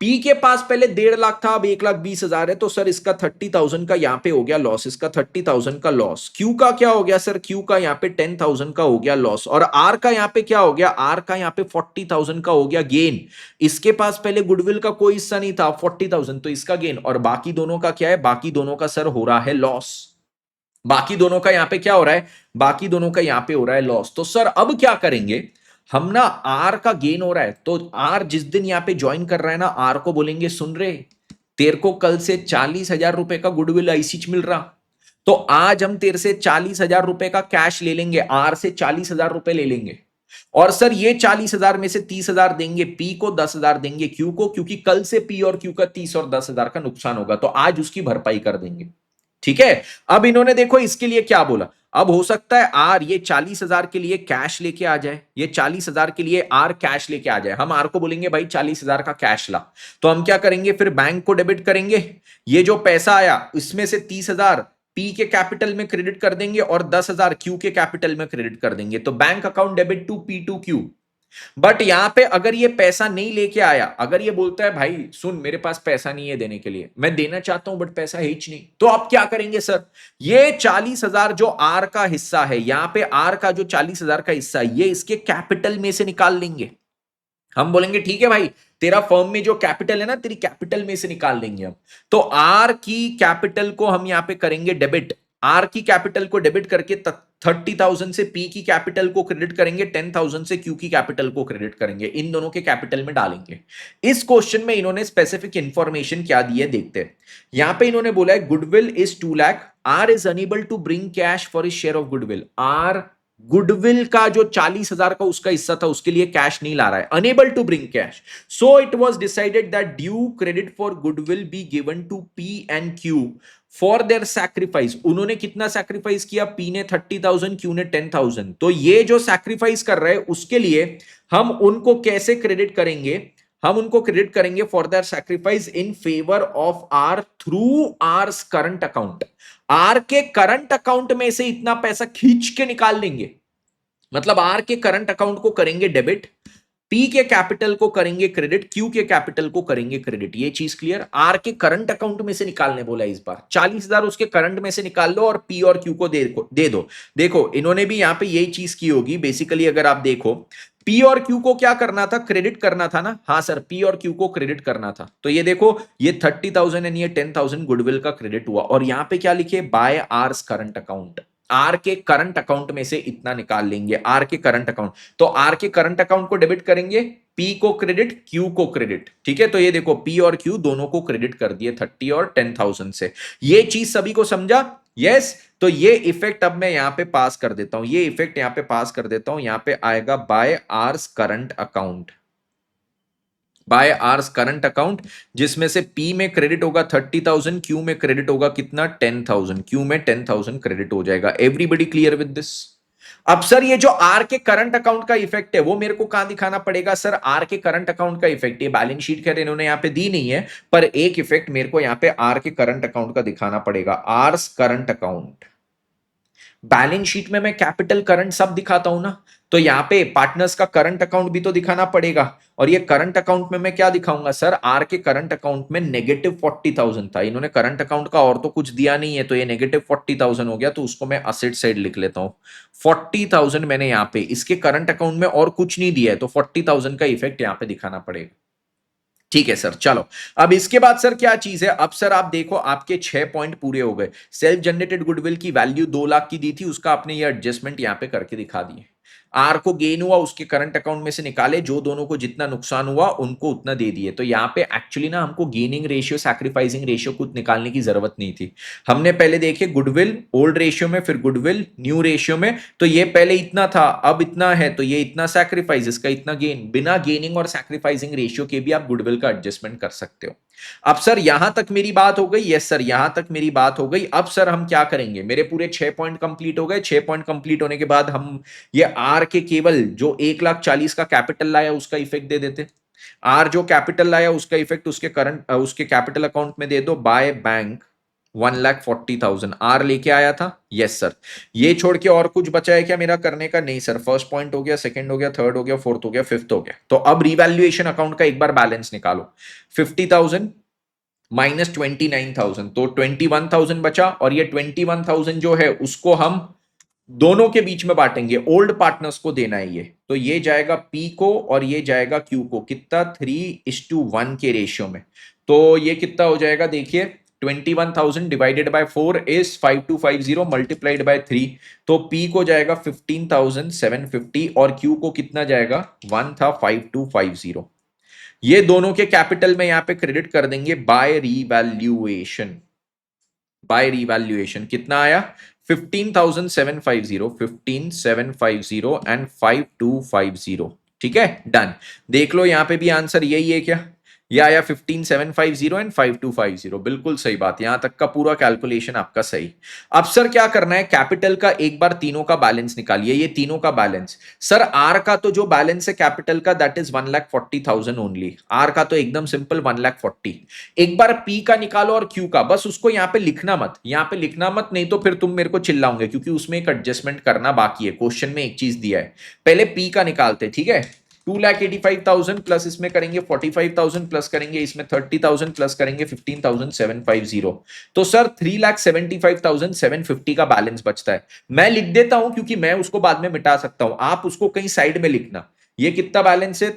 पी के पास पहले 1.5 लाख था, अब 1,20,000 है, तो सर इसका 30,000 का यहां पे हो गया लॉस, इसका 30,000 का लॉस। क्यू का क्या हो गया सर, क्यू का यहां पे 10,000 का हो गया लॉस, और आर का यहां पे क्या हो गया, आर का यहां पे 40,000 का हो गया गेन। इसके पास पहले गुडविल का कोई हिस्सा नहीं था, 40,000 तो इसका गेन, और बाकी दोनों का क्या है, बाकी दोनों का सर हो रहा है लॉस, बाकी दोनों का यहां पे क्या हो रहा है, बाकी दोनों का यहां पे हो रहा है लॉस। तो सर अब क्या करेंगे हम ना, आर का गेन हो रहा है, तो आर जिस दिन यहां पे ज्वाइन कर रहा है ना, आर को बोलेंगे सुन रहे, तेरे को कल से 40,000 रुपए का गुडविल आईसीच मिल रहा, तो आज हम तेरे से 40,000 रुपए का कैश ले लेंगे, आर से 40,000 रुपए ले लेंगे, और सर ये 40,000 में से 30,000 देंगे पी को, 10,000 देंगे क्यू को, क्योंकि कल से पी और क्यू का 30 और 10,000 का नुकसान होगा, तो आज उसकी भरपाई कर देंगे, ठीक है। अब इन्होंने देखो इसके लिए क्या बोला, अब हो सकता है आर ये 40,000 के लिए कैश लेके आ जाए, ये 40,000 के लिए आर कैश लेके आ जाए, हम आर को बोलेंगे भाई 40,000 का कैश ला, तो हम क्या करेंगे फिर बैंक को डेबिट करेंगे, ये जो पैसा आया इसमें से 30,000 पी के कैपिटल में क्रेडिट कर देंगे और 10,000 क्यू के कैपिटल में क्रेडिट कर देंगे, तो bank account debit to P to Q. But यहां पे अगर ये पैसा नहीं लेके आया, अगर ये बोलता है भाई सुन मेरे पास पैसा नहीं है देने के लिए, मैं देना चाहता हूं बट पैसा है ही नहीं, तो आप क्या करेंगे सर, ये 40,000 जो आर का हिस्सा है, यहां पे आर का जो 40,000 का हिस्सा है, ये इसके कैपिटल में से निकाल लेंगे, हम बोलेंगे ठीक है भाई, तेरा फर्म में जो कैपिटल है ना, तेरी कैपिटल में से निकाल लेंगे हम। तो आर की कैपिटल को हम यहां पे करेंगे डेबिट, आर की कैपिटल को डेबिट करके 30,000 से पी की कैपिटल को क्रेडिट करेंगे, 10,000 से क्यू की कैपिटल को क्रेडिट करेंगे, इन दोनों के कैपिटल में डालेंगे। इस क्वेश्चन में इन्होंने स्पेसिफिक इंफॉर्मेशन क्या दी है देखते हैं। यहां पे इन्होंने बोला है goodwill is 2 lakh, R is unable to bring cash for is share of goodwill. R goodwill का जो 40,000 का उसका हिस्सा था उसके लिए कैश नहीं ला रहा है, unable to bring cash. So it was decided that due credit for goodwill be given to P and Q for their sacrifice. उन्होंने कितना सैक्रिफाइस किया? पी ने 30,000, क्यू ने 10,000। तो ये जो सैक्रिफाइस कर रहे हैं उसके लिए हम उनको कैसे क्रेडिट करेंगे? हम उनको क्रेडिट करेंगे for their sacrifice in favour of R through R's current account. R के करंट अकाउंट में से इतना पैसा खींच के निकाल लेंगे, मतलब आर के करंट अकाउंट को करेंगे डेबिट, पी के कैपिटल को करेंगे क्रेडिट, क्यू के कैपिटल को करेंगे क्रेडिट। ये चीज क्लियर? आर के करंट अकाउंट में से निकालने बोला इस बार, 40,000 उसके करंट में से निकाल लो और पी और क्यू को दे दो। देखो इन्होंने भी यहां पे यही चीज की होगी बेसिकली। अगर आप देखो पी और क्यू को क्या करना था? क्रेडिट करना था ना। हाँ सर, पी और क्यू को क्रेडिट करना था। तो ये देखो, ये 30,000 एंड ये 10,000 गुडविल का क्रेडिट हुआ, और यहां पे क्या लिखे? By R's current account. R के करंट अकाउंट में से इतना निकाल लेंगे, आर के करंट अकाउंट। तो आर के करंट अकाउंट को डेबिट करेंगे, पी को क्रेडिट, क्यू को क्रेडिट। ठीक है, तो ये देखो पी और क्यू दोनों को क्रेडिट कर दिए 30 और 10,000 से। ये चीज सभी को समझा? यस। तो ये इफेक्ट अब मैं यहां पे पास कर देता हूं, ये इफेक्ट यहां पे पास कर देता हूं। यहां पे आएगा by R's current account, by R's current account, जिसमें से पी में क्रेडिट होगा 30,000, क्यू में क्रेडिट होगा कितना? 10,000। क्यू में 10,000 क्रेडिट हो जाएगा। Everybody clear with this? अब सर ये जो आर के करंट अकाउंट का इफेक्ट है वो मेरे को कहां दिखाना पड़ेगा? सर आर के करंट अकाउंट का इफेक्ट ये बैलेंस शीट खैर इन्होंने यहां पे दी नहीं है, पर एक इफेक्ट मेरे को यहां पे आर के करंट अकाउंट का दिखाना पड़ेगा। R's current account, balance sheet में मैं कैपिटल करंट सब दिखाता हूं ना, तो यहां पे पार्टनर्स का करंट अकाउंट भी तो दिखाना पड़ेगा। और ये करंट अकाउंट में मैं क्या दिखाऊंगा? सर आर के करंट अकाउंट में -40,000 था, इन्होंने करंट अकाउंट का और तो कुछ दिया नहीं है, तो ये -40,000 हो गया, तो उसको मैं असेट साइड लिख लेता हूं। 40,000 मैंने यहां पे इसके करंट अकाउंट में और कुछ नहीं दिया है, तो 40,000 का इफेक्ट यहां पे दिखाना पड़ेगा। ठीक है सर, चलो। अब इसके बाद सर क्या चीज है? अब सर आप देखो, आपके 6 पॉइंट पूरे हो गए। सेल्फ जनरेटेड गुडविल की वैल्यू 2 लाख की दी थी, उसका आपने ये एडजस्टमेंट यहां पे करके दिखा दिए। आर को गेन हुआ उसके करंट अकाउंट में से निकाले, जो दोनों को जितना नुकसान हुआ उनको उतना दे दिए। तो यहां पे एक्चुअली ना हमको गेनिंग रेशियो सैक्रिफाइसिंग रेशियो कुछ निकालने की जरूरत नहीं थी। हमने पहले देखे गुडविल ओल्ड रेशियो में, फिर गुडविल न्यू रेशियो में। तो ये पहले इतना था, अब इतना है, तो ये इतना सैक्रिफाइस, इसका इतना गेन। बिना गेनिंग और सैक्रिफाइसिंग रेशियो के भी आप गुडविल का एडजस्टमेंट कर सकते हो। अब सर यहां तक मेरी बात हो गई? यस सर, यहां तक मेरी बात हो गई। अब सर हम क्या करेंगे? मेरे पूरे 6 पॉइंट कंप्लीट हो गए। 6 पॉइंट कंप्लीट होने के बाद हम ये आर के केवल जो 1,40,000 का कैपिटल लाया उसका इफेक्ट दे देते। आर जो कैपिटल लाया उसका इफेक्ट उसके करंट उसके कैपिटल अकाउंट में दे दो। बाय बैंक 1,40,000 आर लेके आया था। Yes sir. ये छोड़ के और कुछ बचा है क्या मेरा करने का? नहीं सर। फर्स्ट पॉइंट हो गया, सेकंड हो गया, थर्ड हो गया, फोर्थ हो गया, फिफ्थ हो गया। तो अब रिवैल्यूएशन अकाउंट का एक बार बैलेंस निकालो। 50,000 माइनस 29,000, तो 21,000 बचा। और ये 21,000 जो है उसको हम दोनों के बीच में बांटेंगे, ओल्ड पार्टनर्स को देना है ये। तो ये जाएगा पी को और ये जाएगा क्यू को। कितना? 3:1 के रेशियो में। तो ये कितना हो जाएगा? देखिए 21,000 divided by 4 is 5250 multiplied by 3। तो पी को जाएगा 15,750 और क्यू को कितना जाएगा? 1 था 5250। ये दोनों के कैपिटल में यहां पे क्रेडिट कर देंगे बाय रीवैल्यूएशन। बाय रीवैल्यूएशन कितना आया? 15,750, 15,750 एंड 5250। ठीक है, डन। देख लो यहां पे भी आंसर यही है क्या? या आया 15,750 एंड 5250। बिल्कुल सही बात, यहां तक का पूरा कैलकुलेशन आपका सही। अब सर क्या करना है? कैपिटल का एक बार तीनों का बैलेंस निकालिए, ये तीनों का बैलेंस। सर आर का तो जो बैलेंस है कैपिटल का दैट इज 1,40,000 ओनली। आर का तो एकदम सिंपल 1,40,000। एक बार पी का निकालो और क्यू का, बस उसको यहां पे लिखना मत, यहां पे लिखना मत, नहीं तो फिर तुम मेरे को चिल्लाओगे, क्योंकि उसमें एक एडजस्टमेंट करना बाकी है। क्वेश्चन में एक चीज दिया है, पहले पी का निकालते। ठीक है, 2,85,000 प्लस इसमें करेंगे 45,000 प्लस करेंगे इसमें 30,000 प्लस करेंगे 15,750। तो सर 3,75,750 का बैलेंस बचता है। मैं लिख देता हूं क्योंकि मैं उसको बाद में मिटा सकता हूं, आप उसको कहीं साइड में लिखना। ये कितना बैलेंस है?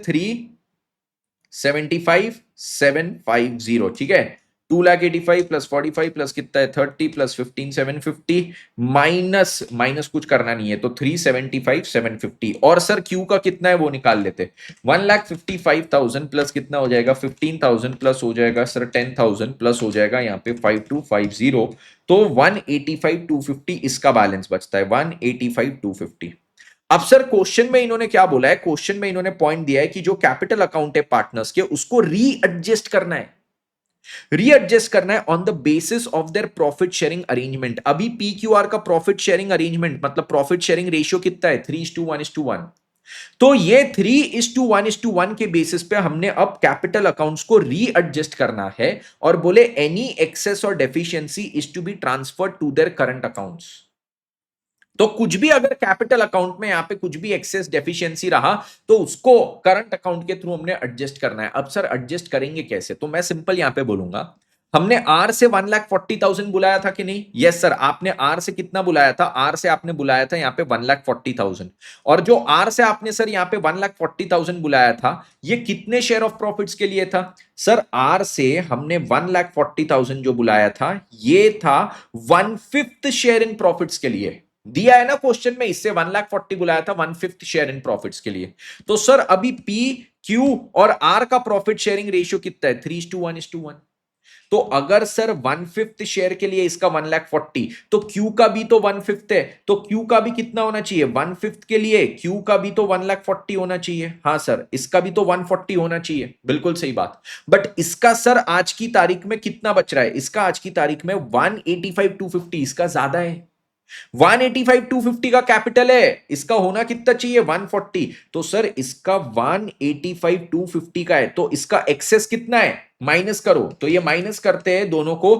75,750, ठीक है। 2,85,000 प्लस 45 प्लस कितना है 30 प्लस 15,750 माइनस माइनस कुछ करना नहीं है, तो 375,750। और सर क्यू का कितना है वो निकाल लेते। 1,55,000 प्लस कितना हो जाएगा 15,000 प्लस हो जाएगा सर 10,000 प्लस हो जाएगा यहाँ पे 5250, तो 185,250 इसका बैलेंस बचता है 185,250। अब सर क्वेश्चन में इन्होंने क्या बोला है, क्वेश्चन में इन्होंने पॉइंट दिया है कि जो कैपिटल अकाउंट है पार्टनर्स के उसको रीएडजस्ट करना है, रीएडजस्ट करना है on the basis of their profit sharing arrangement. अभी पीक्यूआर का प्रॉफिट शेयरिंग अरेंजमेंट मतलब प्रॉफिट शेयरिंग रेशियो कितना है 3:1:1, तो ये 3:1:1 के बेसिस पे हमने अब कैपिटल अकाउंट्स को रीएडजस्ट करना है और बोले एनी एक्सेस और deficiency is to be transferred to their current accounts. तो कुछ भी अगर कैपिटल अकाउंट में यहां पे कुछ भी एक्सेस डेफिशिएंसी रहा तो उसको करंट अकाउंट के थ्रू हमने एडजस्ट करना है। अब सर एडजस्ट करेंगे कैसे, तो मैं सिंपल यहां पे बोलूंगा, हमने आर से 1,40,000 बुलाया था कि नहीं, यस सर, आपने आर से कितना बुलाया था, आर से आपने बुलाया था यहाँ पे 1,40,000, और जो आर से आपने सर यहाँ पे 1,40,000 बुलाया था ये कितने शेयर ऑफ प्रॉफिट्स के लिए था, सर आर से हमने 1,40,000 जो बुलाया था ये था 1/5 शेयर इन प्रॉफिट्स के लिए, दिया है ना क्वेश्चन में, इससे 1,40,000 बुलाया था 1/5 शेयर इन प्रॉफिट्स के लिए। तो सर अभी पी क्यू और आर का प्रॉफिट शेयरिंग रेशियो कितना है 3:1:1, तो अगर सर 1/5 शेयर के लिए इसका 1,40,000 तो क्यू का भी तो 1/5 है, तो क्यू का भी कितना होना चाहिए 1/5 के लिए क्यू का भी तो 1,40,000 होना चाहिए, हाँ सर इसका भी तो 140 होना चाहिए, बिल्कुल सही बात। बट इसका सर आज की तारीख में कितना बच रहा है, इसका आज की तारीख में 185,250, इसका ज्यादा है, 185,250 का कैपिटल है, इसका होना कितना चाहिए 140, तो सर इसका 185,250 का है, तो इसका एक्सेस कितना है माइनस करो, तो ये माइनस करते हैं दोनों को,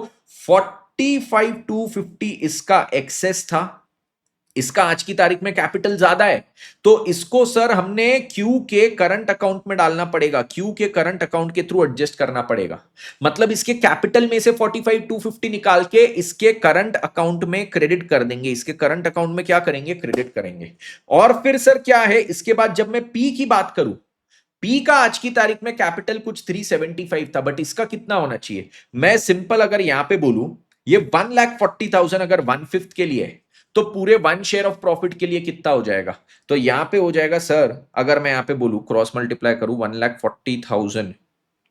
45,250 इसका एक्सेस था, इसका आज की तारीख में कैपिटल ज्यादा है, तो इसको सर हमने क्यू के करंट अकाउंट में डालना पड़ेगा, क्यू के करंट अकाउंट के थ्रू एडजस्ट करना पड़ेगा, मतलब इसके कैपिटल में से 45,250 निकाल के इसके करंट अकाउंट में क्रेडिट कर देंगे, इसके करंट अकाउंट में क्या करेंगे क्रेडिट करेंगे। और फिर सर क्या है इसके बाद जब मैं पी की बात करूं, पी का आज की तारीख में कैपिटल कुछ 375 था, बट इसका कितना होना चाहिए, मैं सिंपल अगर यहां पे बोलूं ये 1,40,000 अगर 1/5 के लिए है तो पूरे 1 शेयर ऑफ प्रॉफिट के लिए कितना हो जाएगा, तो यहां पे हो जाएगा सर, अगर मैं यहां पे बोलूं क्रॉस मल्टीप्लाई करूं 1,40,000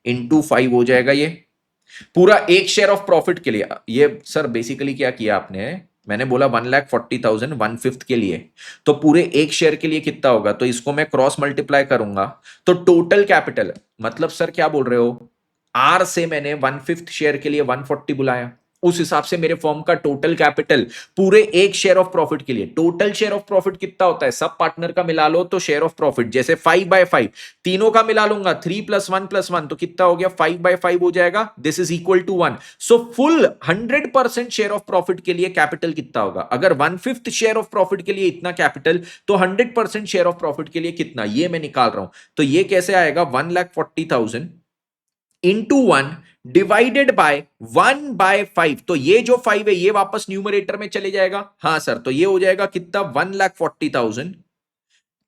इंटू 5 हो जाएगा ये पूरा 1 शेयर ऑफ प्रॉफिट के लिए। ये सर बेसिकली क्या किया आपने, मैंने बोला 1,40,000 1/5 के लिए, तो पूरे 1 शेयर के लिए कितना होगा, तो इसको मैं क्रॉस मल्टीप्लाई करूंगा तो टोटल कैपिटल, मतलब सर क्या बोल रहे हो, आर से मैंने 1/5 शेयर के लिए 140 बुलाया, उस हिसाब से मेरे फॉर्म का टोटल कैपिटल पूरे 1 शेयर ऑफ प्रॉफिट के लिए, टोटल शेयर ऑफ प्रॉफिट कितना होता है, सब पार्टनर का मिला लो तो शेयर ऑफ प्रॉफिट, जैसे 5/5 तीनों का मिला लूंगा 3 + 1 + 1 तो कितना हो गया 5/5 हो जाएगा, this is equal to 1, so full 100% share of profit के लिए कैपिटल कितना होगा, अगर 1/5 शेयर ऑफ प्रॉफिट के लिए इतना कैपिटल तो 100% शेयर ऑफ प्रॉफिट के लिए कितना, ये मैं निकाल रहा हूं, तो ये कैसे आएगा 1,40,000 इंटू 1 डिवाइडेड बाय 1/5, तो ये जो 5 है ये वापस न्यूमरेटर में चले जाएगा, हाँ सर, तो ये हो जाएगा कितना 1,40,000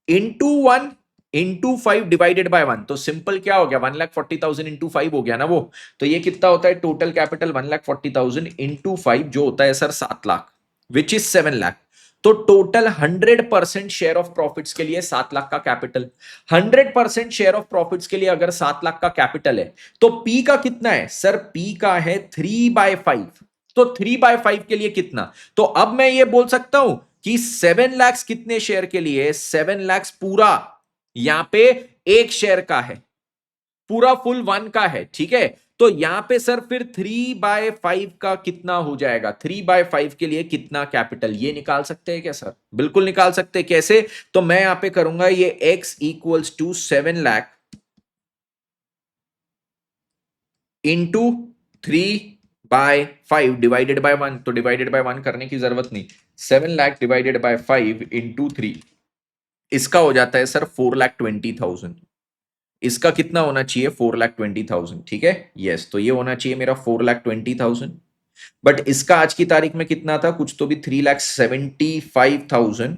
इंटू 1 इंटू 5 डिवाइडेड बाय 1, तो सिंपल क्या हो गया 1,40,000 इंटू 5 हो गया ना वो, तो ये कितना होता है टोटल कैपिटल 1,40,000 इंटू 5 जो होता है sir 7 lakh which is 7 lakh, तो टोटल 100% शेयर ऑफ प्रॉफिट्स के लिए 7 लाख का कैपिटल, 100% शेयर ऑफ प्रॉफिट्स के लिए अगर 7 लाख का कैपिटल है तो पी का कितना है, सर पी का है 3/5, तो 3/5 के लिए कितना, तो अब मैं ये बोल सकता हूं कि 7 लाख कितने शेयर के लिए, 7 लाख पूरा यहां पे 1 शेयर का है, पूरा फुल 1 का है, ठीक है, तो यहां पे सर फिर 3/5 का कितना हो जाएगा, 3/5 के लिए कितना कैपिटल, ये निकाल सकते हैं क्या सर, बिल्कुल निकाल सकते हैं, कैसे, तो मैं यहां पे करूंगा ये x equals to 7 lakh into 3/5 divided by 1, तो डिवाइडेड बाय 1 करने की जरूरत नहीं, 7 लाख डिवाइडेड बाय 5 इंटू 3, इसका हो जाता है सर 4,20,000, इसका कितना होना चाहिए 4,20,000, ठीक है, यस, तो ये होना चाहिए मेरा 4,20,000, बट इसका आज की तारीख में कितना था कुछ तो भी 3,75,750,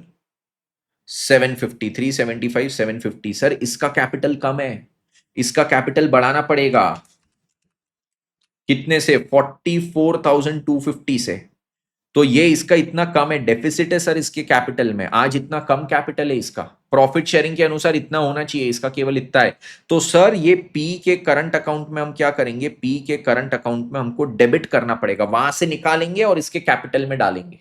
375,750, सर इसका कैपिटल कम है, इसका कैपिटल बढ़ाना पड़ेगा कितने से, 44,250 से। तो ये इसका इतना कम है, डेफिसिट है सर इसके कैपिटल में, आज इतना कम कैपिटल है इसका, प्रॉफिट शेयरिंग के अनुसार इतना होना चाहिए, इसका केवल इतना है। तो सर ये पी के करंट अकाउंट में हम क्या करेंगे, पी के करंट अकाउंट में हमको डेबिट करना पड़ेगा, वहां से निकालेंगे और इसके कैपिटल में डालेंगे।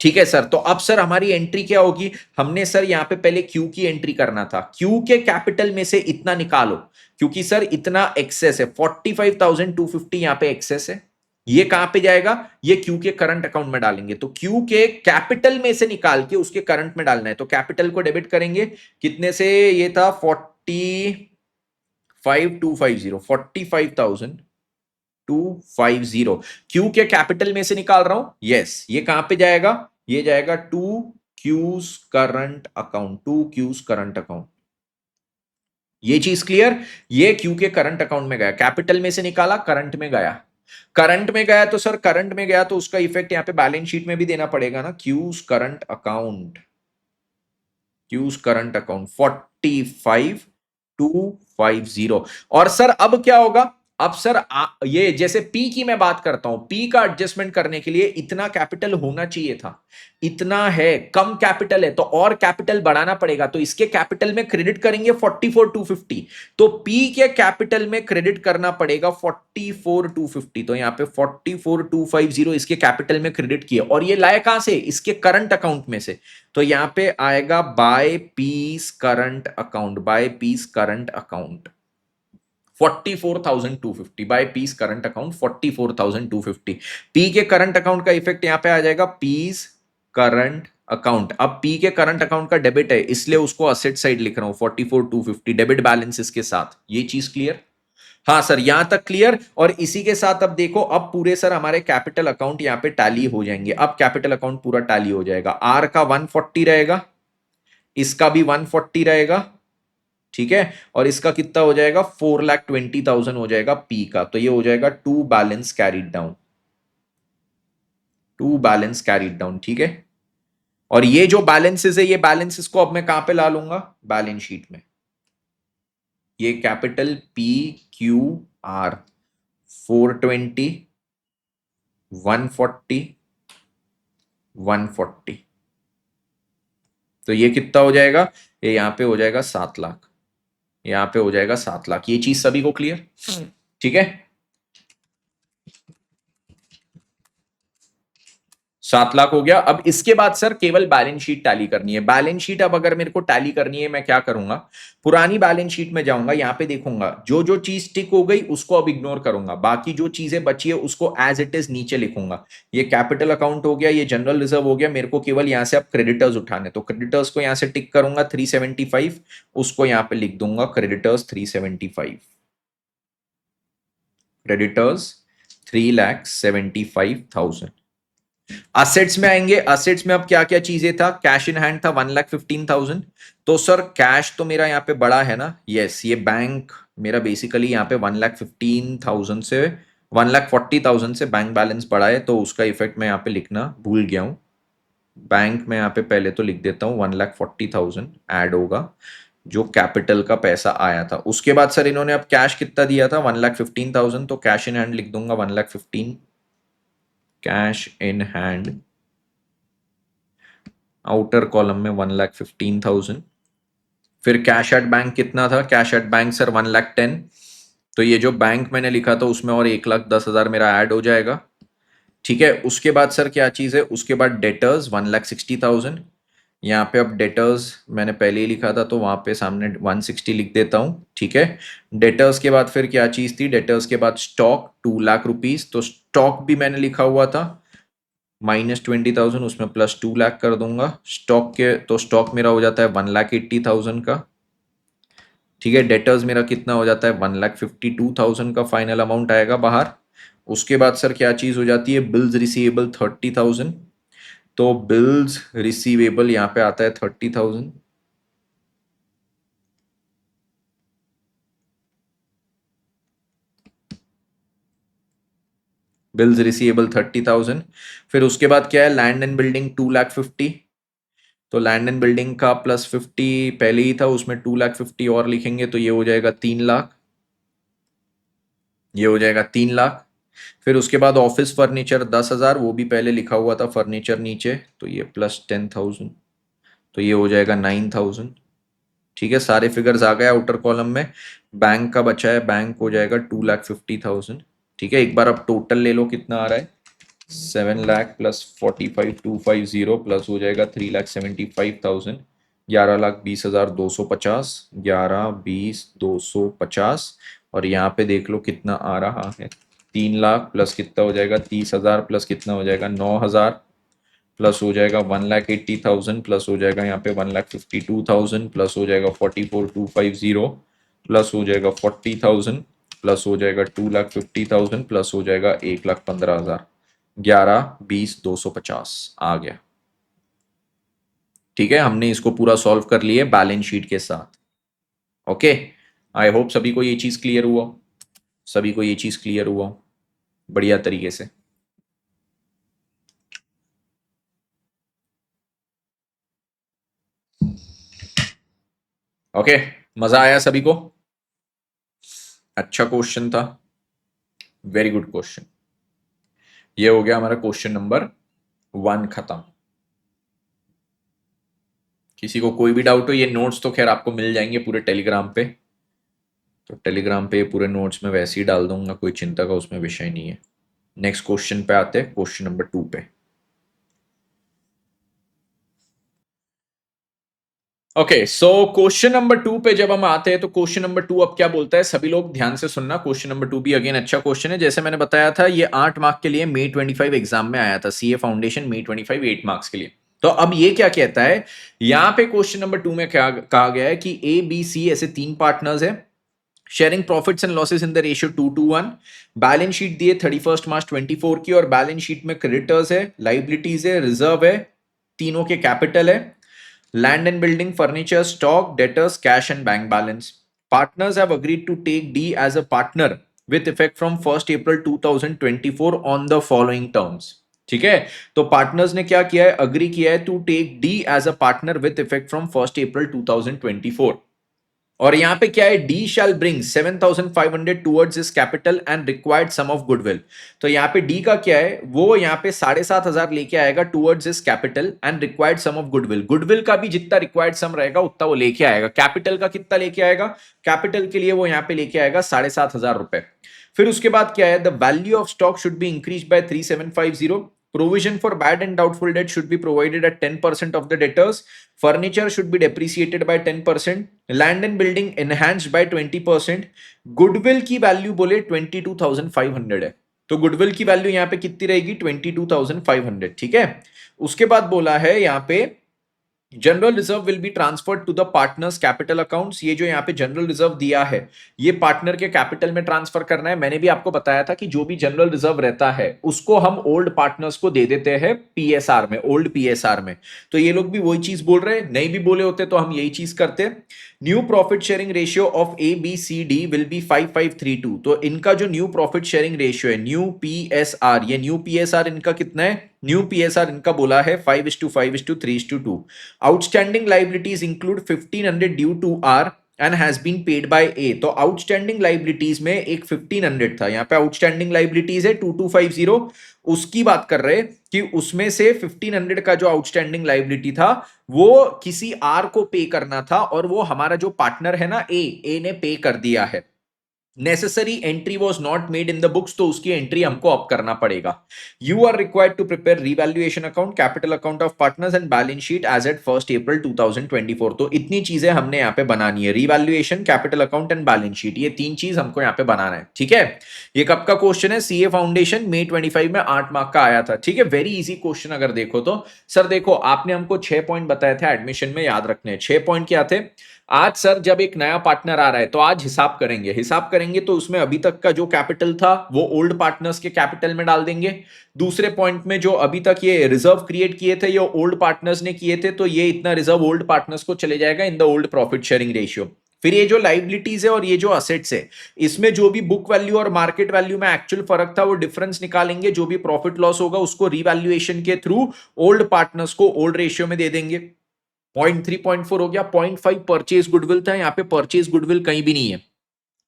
ठीक है सर, तो अब सर हमारी एंट्री क्या होगी, हमने सर यहां पे पहले क्यू की एंट्री करना था, क्यू के कैपिटल में से इतना निकालो, क्योंकि सर इतना एक्सेस है, 45,250 यहां पे एक्सेस है, ये कहां पे जाएगा, ये क्यू के करंट अकाउंट में डालेंगे, तो क्यू के कैपिटल में से निकाल के उसके करंट में डालना है, तो कैपिटल को डेबिट करेंगे कितने से, ये था 45,250, 45,250, क्यू के कैपिटल में से निकाल रहा हूं, यस, ये कहां पे जाएगा, ये जाएगा to Q's current account, to Q's current account. ये चीज क्लियर, ये क्यू के करंट अकाउंट में गया, कैपिटल में से निकाला, करंट में गया, करंट में गया तो सर करंट में गया तो उसका इफेक्ट यहां पे बैलेंस शीट में भी देना पड़ेगा ना, Q's current account, Q's current account 45,250। और सर अब क्या होगा, अब सर ये जैसे पी की मैं बात करता हूं, पी का एडजस्टमेंट करने के लिए इतना कैपिटल होना चाहिए था, इतना है, कम कैपिटल है तो और कैपिटल बढ़ाना पड़ेगा, तो इसके कैपिटल में क्रेडिट करेंगे 44,250, तो पी के कैपिटल में क्रेडिट करना पड़ेगा 44,250, तो यहां पे 44,250 इसके कैपिटल में क्रेडिट किया, और ये लाया कहां से, इसके करंट अकाउंट में से, तो यहां पे आएगा by P's current account, by P's current account 44,250, by P's current account 44,250, P के करंट अकाउंट का इफेक्ट यहां पे आ जाएगा पीस करंट अकाउंट। अब पी के करंट अकाउंट का डेबिट है इसलिए उसको असेट साइड लिख रहा हूं 44,250, डेबिट बैलेंस इसके साथ, ये चीज क्लियर, हाँ सर यहां तक क्लियर। और इसी के साथ अब देखो, अब पूरे सर हमारे कैपिटल अकाउंट यहां पे टैली हो जाएंगे, अब कैपिटल अकाउंट पूरा टैली हो जाएगा, आर का 140 रहेगा, इसका भी 140 रहेगा, ठीक है, और इसका कितना हो जाएगा, 4,20,000 हो जाएगा पी का, तो ये हो जाएगा to balance carried down, to balance carried down, ठीक है। और ये जो बैलेंसेस है, ये बैलेंसेस को अब मैं कहां पे ला लूंगा, बैलेंस शीट में, ये कैपिटल पी क्यू आर 420 140 140, तो ये कितना हो जाएगा, ये यहां पे हो जाएगा 7 लाख, यहां पे हो जाएगा 7 लाख, ये चीज सभी को क्लियर, ठीक है, 7 लाख हो गया। अब इसके बाद सर केवल बैलेंस शीट टैली करनी है, बैलेंस शीट अब अगर मेरे को टैली करनी है, मैं क्या करूंगा, पुरानी बैलेंस शीट में जाऊंगा, यहां पे देखूंगा जो जो चीज टिक हो गई उसको अब इग्नोर करूंगा, बाकी जो चीजें बची है उसको एज इट इज नीचे लिखूंगा, ये कैपिटल अकाउंट हो गया, ये जनरल रिजर्व हो गया, मेरे को केवल यहां से अब क्रेडिटर्स उठाने, तो क्रेडिटर्स को यहां से टिक करूंगा 375, उसको यहां पे लिख दूंगा क्रेडिटर्स 375, क्रेडिटर्स 3,75,000। असेट्स में आएंगे, असेट्स में अब क्या क्या चीजें था, कैश इन हैंड था 1,15,000, तो सर कैश तो मेरा यहाँ पे बड़ा है ना, यस, ये बैंक मेरा बेसिकली यहाँ पे 1,15,000 से 1,40,000 से बैंक बैलेंस बढ़ा है, तो उसका इफेक्ट मैं यहाँ पे लिखना भूल गया हूँ, बैंक में यहाँ पे पहले तो लिख देता हूँ 1,40,000 ऐड होगा, जो कैपिटल का पैसा आया था, उसके बाद सर इन्होंने अब कैश कितना दिया था 1,15,000, तो कैश इन हैंड लिख दूंगा 1,15,000, cash in hand outer column में 1,15,000, फिर कैश एट बैंक कितना था, कैश एट बैंक सर 1,10,000, तो ये जो बैंक मैंने लिखा था उसमें और 1,10,000 मेरा ऐड हो जाएगा, ठीक है। उसके बाद सर क्या चीज है, उसके बाद डेटर्स 1,60,000, यहाँ पे अब डेटर्स मैंने पहले ही लिखा था तो वहां पे सामने 160 लिख देता हूँ, ठीक है। डेटर्स के बाद फिर क्या चीज थी, डेटर्स के बाद स्टॉक 2,00,000 रुपीज, तो स्टॉक भी मैंने लिखा हुआ था -20,000, उसमें +2 लाख कर दूंगा, स्टॉक के तो स्टॉक मेरा हो जाता है 1,80,000 का, ठीक है। डेटर्स मेरा कितना हो जाता है 1,52,000 का फाइनल अमाउंट आएगा बाहर। उसके बाद सर क्या चीज हो जाती है, बिल्स रिसीवेबल 30,000, तो बिल्स रिसीवेबल यहाँ पे आता है 30,000, बिल्स रिसीवेबल 30,000, फिर उसके बाद क्या है, लैंड एंड बिल्डिंग 2,50,000, तो लैंड एंड बिल्डिंग का +50 पहले ही था, उसमें 2,50,000 और लिखेंगे तो ये हो जाएगा 3,00,000, ये हो जाएगा 3,00,000। फिर उसके बाद ऑफिस फर्नीचर 10,000, वो भी पहले लिखा हुआ था फर्नीचर नीचे, तो ये +10,000, तो ये हो जाएगा 9,000। ठीक है, सारे फिगर्स आ गए आउटर कॉलम में। बैंक का बचा है, बैंक हो जाएगा 2,50,000। ठीक है, एक बार अब टोटल ले लो कितना आ रहा है, 7,00,000 + 45,250 प्लस हो जाएगा 3,75,000, 11,20,250, 11,20,250। और यहाँ पे देख लो कितना आ रहा है, 3,00,000 प्लस कितना हो जाएगा 30,000 प्लस कितना हो जाएगा 9,000 प्लस हो जाएगा 1,80,000 प्लस हो जाएगा यहाँ पे 1,52,000 प्लस हो जाएगा 44,250 प्लस हो जाएगा 40,000 प्लस हो जाएगा 2,50,000 प्लस हो जाएगा 1,15,000, 11,20,250 आ गया। ठीक है, हमने इसको पूरा सॉल्व कर लिए बैलेंस शीट के साथ। ओके, आई होप सभी को ये चीज क्लियर हुआ, सभी को ये चीज क्लियर हुआ बढ़िया तरीके से। ओके, मजा आया सभी को? अच्छा क्वेश्चन था, वेरी गुड क्वेश्चन। ये हो गया हमारा क्वेश्चन नंबर 1 खत्म। किसी को कोई भी डाउट हो, ये नोट्स तो खैर आपको मिल जाएंगे पूरे टेलीग्राम पे, तो टेलीग्राम पे पूरे नोट्स में वैसे ही डाल दूंगा, कोई चिंता का उसमें विषय नहीं है। नेक्स्ट क्वेश्चन पे आते हैं, क्वेश्चन नंबर 2 पे। ओके, सो क्वेश्चन नंबर 2 पे जब हम आते हैं तो क्वेश्चन नंबर 2 अब क्या बोलता है, सभी लोग ध्यान से सुनना। क्वेश्चन नंबर 2 भी अगेन अच्छा क्वेश्चन है, जैसे मैंने बताया था ये 8 मार्क के लिए May 25 एग्जाम में आया था, सीए फाउंडेशन May 25 8 मार्क्स के लिए। तो अब ये क्या कहता है, यहां पे क्वेश्चन नंबर 2 में क्या कहा गया है कि ए बी सी ऐसे 3 पार्टनर्स है, sharing profits and losses in the ratio 2:1। Balance sheet दिए 31 मार्च 24 की, और बैलेंस शीट में क्रेडिटर्स है, लाइबिलिटीज है, रिजर्व है, तीनों के कैपिटल है, land and building, furniture, stock, debtors, cash and bank balance. Partners have agreed to take D as a partner with effect from 1st April 2024 on the following terms. ठीक है, तो पार्टनर्स ने क्या किया है, अग्री किया है to take D as a partner with effect from 1st April 2024। और यहां पे क्या है, D shall bring 7,500 towards his capital and required sum of goodwill. तो यहां पे डी का क्या है, वो यहां पे 7,500 लेके आएगा towards his capital and required sum of goodwill. Goodwill का भी जितना रिक्वायर्ड सम रहेगा उतना वो लेके आएगा। कैपिटल का कितना लेके आएगा, कैपिटल के लिए वो यहां पे लेके आएगा 7,500 रुपए। फिर उसके बाद क्या है, the value of stock should be increase by 3,750। Provision for bad and doubtful debt should be provided at 10% of the debtors. Furniture should be depreciated by 10%. Land and building enhanced by 20%. Goodwill की वैल्यू बोले 22,500 है, तो गुडविल की वैल्यू यहां पे कितनी रहेगी, 22,500। ठीक है, उसके बाद बोला है यहां पे general reserve will be transferred to the partners capital accounts. ये जो यहाँ पे जनरल रिजर्व दिया है ये पार्टनर के कैपिटल में ट्रांसफर करना है। मैंने भी आपको बताया था कि जो भी जनरल रिजर्व रहता है उसको हम ओल्ड पार्टनर्स को दे देते हैं पीएसआर में, ओल्ड पीएसआर में। तो ये लोग भी वही चीज बोल रहे हैं, नहीं भी बोले होते तो हम यही चीज करते। New profit sharing ratio of A B C D will be 5,532। तो इनका जो न्यू प्रॉफिट शेयरिंग रेशियो है, न्यू पीएसआर, ये न्यू पीएसआर इनका कितना है, न्यू पीएसआर इनका बोला है 5:5:3:2। Outstanding liabilities include 1,500 due to R and has been paid by A. तो आउटस्टैंडिंग लाइबिलिटीज में एक 1,500 था, यहाँ पे आउटस्टैंडिंग लाइबिलिटीज है 2,250, उसकी बात कर रहे कि उसमें से 1,500 का जो आउटस्टैंडिंग लाइबिलिटी था वो किसी आर को पे करना था, और वो हमारा जो पार्टनर है ना ए ने पे कर दिया है। Necessary entry was not made in the books, तो उसकी एंट्री हमको अब करना पड़ेगा। You are required to prepare revaluation account, capital account of partners and balance sheet as at 1st April 2024। तो इतनी चीजें हमने यहाँ पे बनानी है, revaluation, capital account and balance sheet, ये 3 चीज हमको यहाँ पे बनाना है। ठीक है, ये कब का क्वेश्चन है, सीए फाउंडेशन May 25 में 8 मार्क का आया था। ठीक है, वेरी इजी क्वेश्चन। अगर देखो तो सर देखो आपने हमको 6 पॉइंट बताए थे एडमिशन में, याद रखने 6 पॉइंट क्या थे। आज सर जब एक नया पार्टनर आ रहा है तो आज हिसाब करेंगे, हिसाब करेंगे तो उसमें अभी तक का जो कैपिटल था वो ओल्ड पार्टनर्स के कैपिटल में डाल देंगे। दूसरे पॉइंट में जो अभी तक ये रिजर्व क्रिएट किए थे ये ओल्ड पार्टनर्स ने किए थे, तो ये इतना रिजर्व ओल्ड पार्टनर्स को चले जाएगा in the old profit sharing ratio. फिर ये जो लाइबिलिटीज है और ये जो असेट्स है इसमें जो भी बुक वैल्यू और मार्केट वैल्यू में एक्चुअल फर्क था वो डिफरेंस निकालेंगे, जो भी प्रॉफिट लॉस होगा उसको रिवैल्यूएशन के थ्रू ओल्ड पार्टनर्स को ओल्ड रेशियो में दे देंगे। 0.3 0.4 हो गया, 0.5 परचेज गुडविल था, यहाँ पे परचेज गुडविल कहीं भी नहीं है।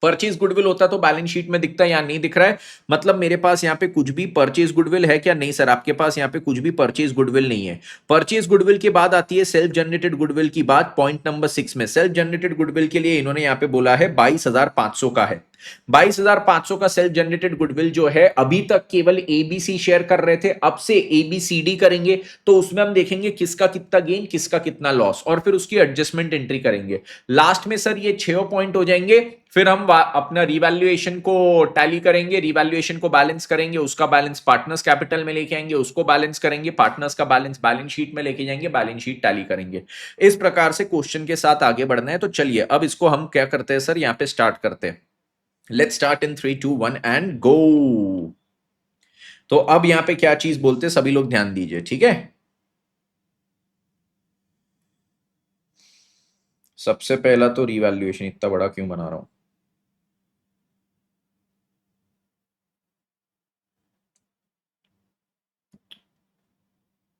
परचेज गुडविल होता तो बैलेंस शीट में दिखता है, यहां नहीं दिख रहा है, मतलब मेरे पास यहां पे कुछ भी परचेज गुडविल है क्या? नहीं सर, आपके पास यहां पे कुछ भी परचेज गुडविल नहीं है। परचेज गुडविल के बाद आती है सेल्फ जनरेटेड गुडविल की बात, पॉइंट नंबर 6 में। सेल्फ जनरेटेड गुडविल के लिए इन्होंने यहां पे बोला है 22,500 का है। 22,500 का सेल्फ जनरेटेड गुडविल जो है, अभी तक केवल एबीसी शेयर कर रहे थे, अब से एबीसीडी करेंगे, तो उसमें हम देखेंगे किसका कितना गेन, किसका कितना लॉस, और फिर उसकी एडजस्टमेंट एंट्री करेंगे। लास्ट में सर ये 6 पॉइंट हो जाएंगे, फिर हम अपना रिवैल्यूएशन को टैली करेंगे, रिवैल्यूएशन को बैलेंस करेंगे, उसका बैलेंस पार्टनर्स कैपिटल में लेके आएंगे, उसको बैलेंस करेंगे, पार्टनर्स का बैलेंस बैलेंस शीट में लेके जाएंगे, बैलेंस शीट टैली करेंगे। इस प्रकार से क्वेश्चन के साथ आगे बढ़ना है। तो चलिए अब इसको हम क्या करते हैं सर, यहां पे स्टार्ट करते हैं। Let's start in 3 2 1 and go. तो अब यहां पे क्या चीज बोलते हैं, सभी लोग ध्यान दीजिए, ठीक है। सबसे पहला तो रिवैल्यूएशन, इतना बड़ा क्यों बना रहा हूं?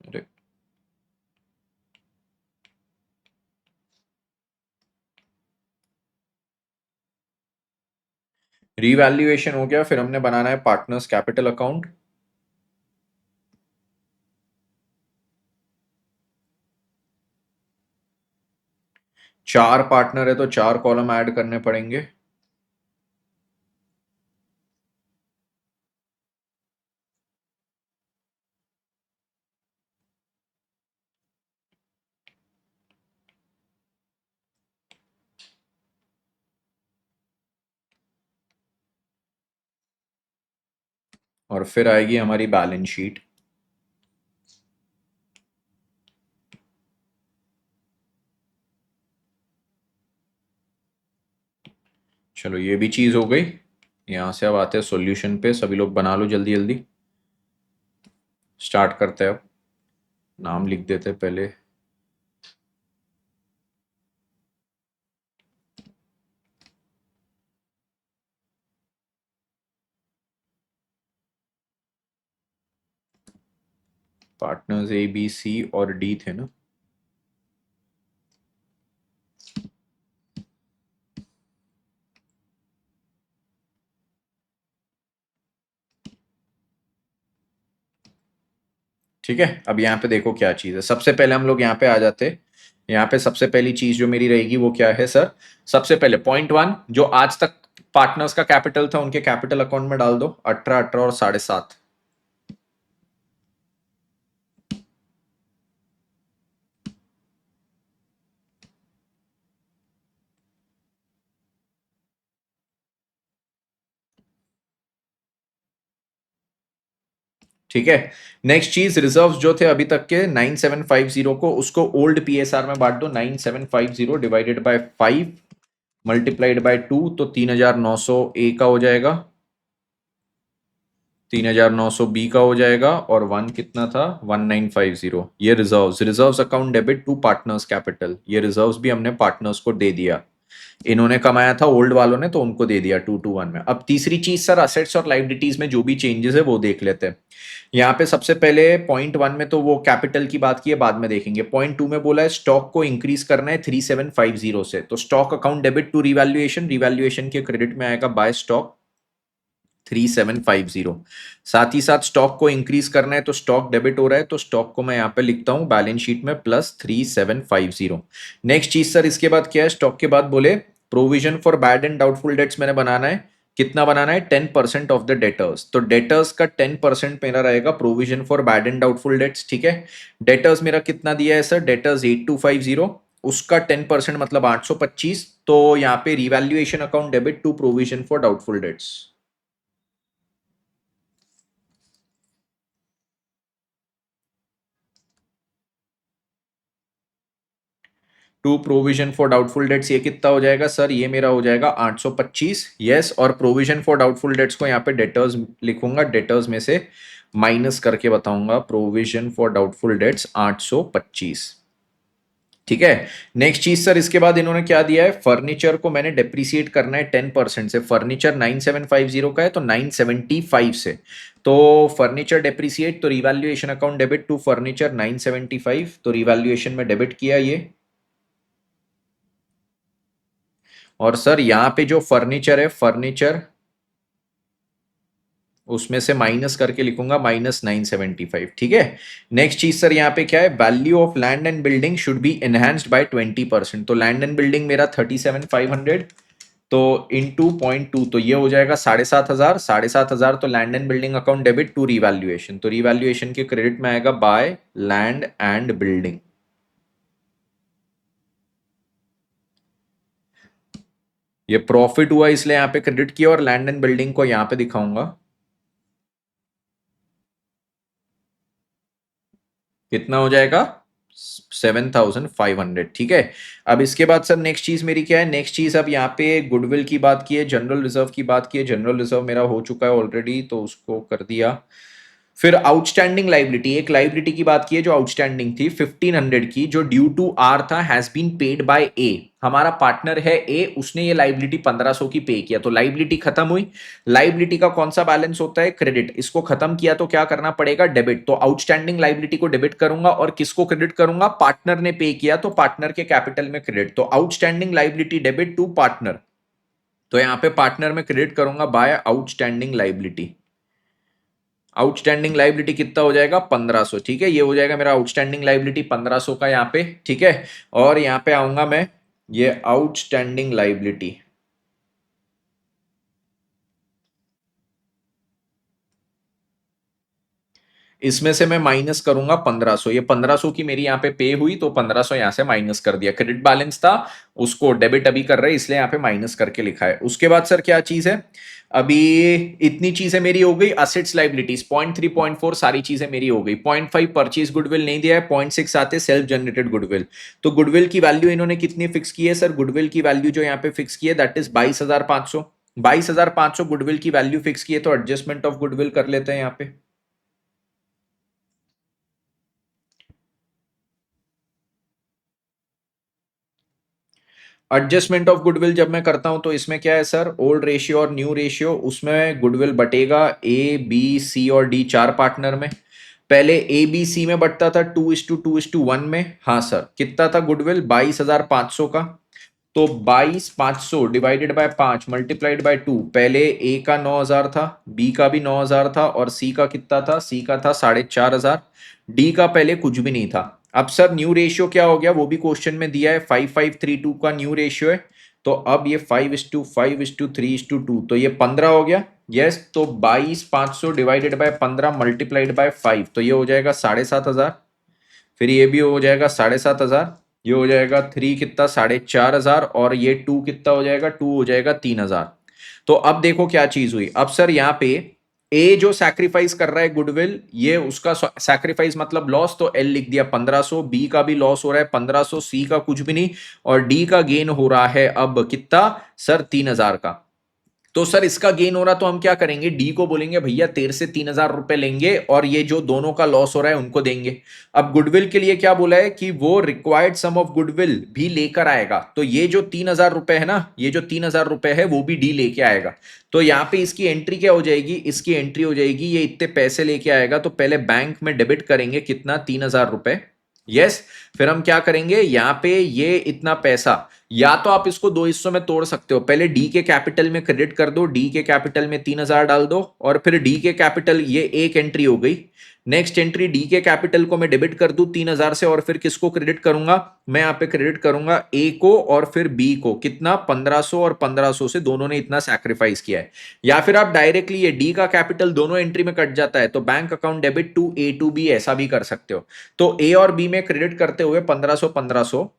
अरे रिवैल्यूएशन हो गया, फिर हमने बनाना है पार्टनर्स कैपिटल अकाउंट। चार पार्टनर है तो चार कॉलम ऐड करने पड़ेंगे। और फिर आएगी हमारी बैलेंस शीट। चलो ये भी चीज हो गई। यहां से अब आते हैं सॉल्यूशन पे, सभी लोग बना लो जल्दी जल्दी। स्टार्ट करते हैं अब। नाम लिख देते हैं पहले। पार्टनर्स ए बी सी और डी थे ना। ठीक है, अब यहाँ पे देखो क्या चीज है। सबसे पहले हम लोग यहाँ पे आ जाते हैं। यहाँ पे सबसे पहली चीज जो मेरी रहेगी वो क्या है सर? सबसे पहले पॉइंट वन, जो आज तक पार्टनर्स का कैपिटल था उनके कैपिटल अकाउंट में डाल दो, 18 18 और 7.5। ठीक है। नेक्स्ट चीज, रिजर्व्स जो थे अभी तक के 9750 को, उसको ओल्ड पीएसआर में बांट दो। 9750 डिवाइडेड बाय 5 मल्टीप्लाइड बाय 2, तो 3900 ए का हो जाएगा, 3900 बी का हो जाएगा, और वन कितना था? 1950। ये reserves, reserves account debit to partners capital, ये रिजर्व्स भी हमने पार्टनर्स को दे दिया। इन्होंने कमाया था ओल्ड वालों ने, तो उनको दे दिया 2 to 1 में। अब तीसरी चीज सर, असेट्स और लाइबिलिटीज में जो भी चेंजेस है वो देख लेते हैं। यहाँ पे सबसे पहले पॉइंट वन में तो वो कैपिटल की बात की है, बाद में देखेंगे। पॉइंट टू में बोला है स्टॉक को इंक्रीज करना है 3750 से, तो stock account debit to revaluation, revaluation के क्रेडिट में आएगा बाय स्टॉक 3750। साथ ही साथ स्टॉक को इंक्रीज करना है, तो स्टॉक डेबिट हो रहा है, तो स्टॉक को मैं यहाँ पे लिखता हूं बैलेंस शीट में +3750। नेक्स्ट चीज सर इसके बाद क्या है? स्टॉक के बाद बोले provision for bad and doubtful debts मैंने बनाना है। कितना बनाना है? 10% ऑफ द डेटर्स, तो डेटर्स का 10% मेरा रहेगा provision for bad and doubtful debts. ठीक है, डेटर्स मेरा कितना दिया है सर? डेटर्स 8250, उसका 10% मतलब 825। तो यहाँ पे revaluation account debit to provision for doubtful debts, to provision for doubtful debts, ये कितना हो जाएगा सर? ये मेरा हो जाएगा 825। यस, और प्रोविजन फॉर डाउटफुल डेट्स को यहाँ पे डेटर्स लिखूंगा, डेटर्स में से माइनस करके बताऊंगा। Provision for doubtful dates 825। ठीक है। नेक्स्ट चीज सर इसके बाद इन्होंने क्या दिया है? फर्नीचर को मैंने डेप्रिसिएट करना है 10% से। फर्नीचर 9750 का है, तो 975 से। तो फर्नीचर डेप्रिसिएट, तो revaluation account debit to furniture 975, तो रिवैल्यूएशन में डेबिट किया ये और सर यहाँ पे जो फर्नीचर है, फर्नीचर उसमें से माइनस करके लिखूंगा -975। ठीक है। नेक्स्ट चीज सर यहाँ पे क्या है, value of land and building should be enhanced by 20%। तो लैंड एंड बिल्डिंग मेरा 37,500, तो इनटू 0.2, तो ये हो जाएगा 7,500। 7,500 तो land and building account debit to revaluation, तो रिवैल्यूएशन के क्रेडिट में आएगा बाय लैंड एंड बिल्डिंग। ये प्रॉफिट हुआ इसलिए यहाँ पे क्रेडिट किया, और लैंड एंड बिल्डिंग को यहाँ पे दिखाऊंगा। कितना हो जाएगा, 7,500। ठीक है। अब इसके बाद सर नेक्स्ट चीज मेरी क्या है, नेक्स्ट चीज अब यहाँ पे गुडविल की बात की है, जनरल रिजर्व की बात की है। जनरल रिजर्व मेरा हो चुका है ऑलरेडी, तो उसको कर दिया। फिर आउटस्टैंडिंग लाइबिलिटी, एक लाइबिलिटी की बात की है जो आउटस्टैंडिंग थी 1,500 की, जो ड्यू टू आर था, हैज बीन पेड बाय ए। हमारा पार्टनर है ए, उसने ये लाइबिलिटी 1,500 की पे किया, तो लाइबिलिटी खत्म हुई। लाइबिलिटी का कौन सा बैलेंस होता है, क्रेडिट। इसको खत्म किया तो क्या करना पड़ेगा, डेबिट। तो आउटस्टैंडिंग लाइबिलिटी को डेबिट करूंगा, और किसको क्रेडिट करूंगा, पार्टनर ने पे किया तो पार्टनर के कैपिटल में क्रेडिट। तो outstanding liability debit to partner, तो यहां पे पार्टनर में क्रेडिट करूंगा by outstanding liability. Outstanding liability कितना हो जाएगा, 1,500। ठीक है, ये हो जाएगा मेरा आउटस्टैंडिंग लाइबिलिटी 1,500 का यहाँ पे। ठीक है। और यहाँ पे आऊंगा मैं, ये आउटस्टैंडिंग लाइबिलिटी, इसमें से मैं माइनस करूंगा 1,500। ये 1,500 की मेरी यहाँ पे पे हुई, तो 1,500 यहाँ से माइनस कर दिया। क्रेडिट बैलेंस था, उसको डेबिट अभी कर रहे हैं, इसलिए यहाँ पे माइनस करके लिखा है। उसके बाद सर क्या चीज है, अभी इतनी चीजें मेरी हो गई। असेट्स लाइबिलिटीज 0.3 0.4 सारी चीजें मेरी हो गई। 0.5 परचेज गुडविल नहीं दिया है। 0.6 आते सेल्फ जनरेटेड गुडविल। तो गुडविल की वैल्यू इन्होंने कितनी फिक्स की है सर, गुडविल की वैल्यू जो यहाँ पे फिक्स की है दैट इज 22,500। 22,500 गुडविल की वैल्यू फिक्स की है, तो एडजस्टमेंट ऑफ गुडविल कर लेते हैं यहाँ पे। एडजस्टमेंट ऑफ गुडविल जब मैं करता हूं तो इसमें क्या है सर, ओल्ड रेशियो और न्यू रेशियो, उसमें गुडविल बटेगा ए बी सी और डी, चार पार्टनर में। पहले ए बी सी में बटता था 2:2:1 में। हाँ सर, कितना था गुडविल, 22,500 का। तो 22,500 डिवाइडेड बाय 5 मल्टीप्लाइड बाय 2, पहले ए का 9,000 था, बी का भी 9,000 था, और सी का कितना था, सी का था 4,500। डी का पहले कुछ भी नहीं था। अब सर न्यू रेशियो क्या हो गया, वो भी क्वेश्चन में दिया है, 5,532 का न्यू रेशियो है। तो अब ये 5:5:3:2, तो ये 15 हो गया। यस, तो 22,500 डिवाइडेड बाय 15 मल्टीप्लाइड बाय 5, तो ये हो जाएगा 7,500। फिर ये भी हो जाएगा 7,500। ये हो जाएगा 3 कितना, 4,500, और ये 2 कितना हो जाएगा, 2 हो जाएगा 3,000। तो अब देखो क्या चीज हुई, अब सर यहाँ पे ए जो सैक्रिफाइस कर रहा है गुडविल, ये उसका सैक्रिफाइस मतलब लॉस, तो एल लिख दिया 1,500। बी का भी लॉस हो रहा है 1,500, सी का कुछ भी नहीं, और डी का गेन हो रहा है अब कितना सर, 3,000 का। तो सर इसका गेन हो रहा, तो हम क्या करेंगे, डी को बोलेंगे भैया तेरे से 3,000 रुपए लेंगे, और ये जो दोनों का लॉस हो रहा है उनको देंगे। अब गुडविल के लिए क्या बोला है कि वो रिक्वायर्ड सम ऑफ गुडविल भी लेकर आएगा, तो ये जो 3,000 रुपए है ना, ये जो 3,000 रुपए है वो भी डी लेके आएगा। तो यहाँ पे इसकी एंट्री क्या हो जाएगी, इसकी एंट्री हो जाएगी, ये इतने पैसे लेके आएगा, तो पहले बैंक में डेबिट करेंगे कितना, 3,000 रुपए। यस। फिर हम क्या करेंगे, यहां पे ये इतना पैसा, या तो आप इसको दो हिस्सों में तोड़ सकते हो, पहले डी के कैपिटल में क्रेडिट कर दो, डी के कैपिटल में 3,000 डाल दो, और फिर डी के कैपिटल, ये एक एंट्री हो गई। नेक्स्ट एंट्री, डी के कैपिटल को मैं डेबिट कर दूं 3,000 से, और फिर किसको क्रेडिट करूंगा, मैं यहां पे क्रेडिट करूंगा ए को और फिर बी को, कितना 1,500, और 1,500 से दोनों ने इतना सैक्रिफाइस किया है। या फिर आप डायरेक्टली ये डी का कैपिटल दोनों एंट्री में कट जाता है, तो bank account debit to A to B, ऐसा भी कर सकते हो। तो ए और बी में क्रेडिट करते हुए 1,500 1,500,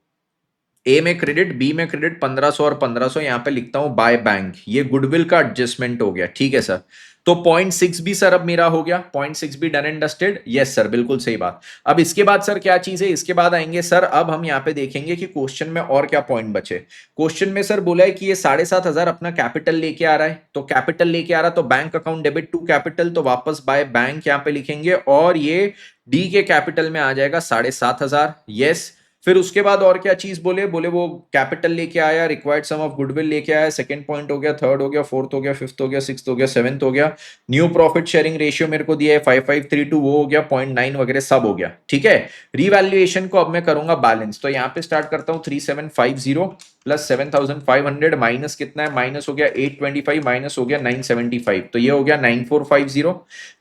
ए में क्रेडिट, बी में क्रेडिट, 1,500 और 1,500 यहां पे लिखता हूं बाय बैंक। ये गुडविल का एडजस्टमेंट हो गया। ठीक है सर। तो 0.6 भी सर अब मेरा हो गया, 0.6 भी done and dusted. Yes sir, बिल्कुल सही बात। अब इसके बाद सर क्या चीज है, इसके बाद आएंगे सर, अब हम यहाँ पे देखेंगे कि क्वेश्चन में और क्या पॉइंट बचे। क्वेश्चन में सर बोला है कि ये 7,500 अपना कैपिटल लेके आ रहा है, तो कैपिटल लेके आ रहा, तो bank account debit to capital, तो वापस बाय बैंक यहाँ पे लिखेंगे, और ये डी के कैपिटल में आ जाएगा 7,500। यस। फिर उसके बाद और क्या चीज बोले, बोले वो कैपिटल लेके आया, रिक्वायर्ड सम ऑफ गुडविल लेके आया, सेकंड पॉइंट हो गया, थर्ड हो गया, फोर्थ हो गया, फिफ्थ हो गया, सिक्स्थ हो गया, सेवेंथ हो गया, न्यू प्रॉफिट शेयरिंग रेशियो मेरे को दिया है 5532, वो हो गया 0.9 वगैरह सब हो गया, ठीक है। रिवैल्यूएशन को अब मैं करूंगा बैलेंस, तो यहाँ पे स्टार्ट करता हूँ 3750 प्लस 7500 माइनस कितना है, माइनस हो गया 825 माइनस हो गया 975, तो ये हो गया 9450।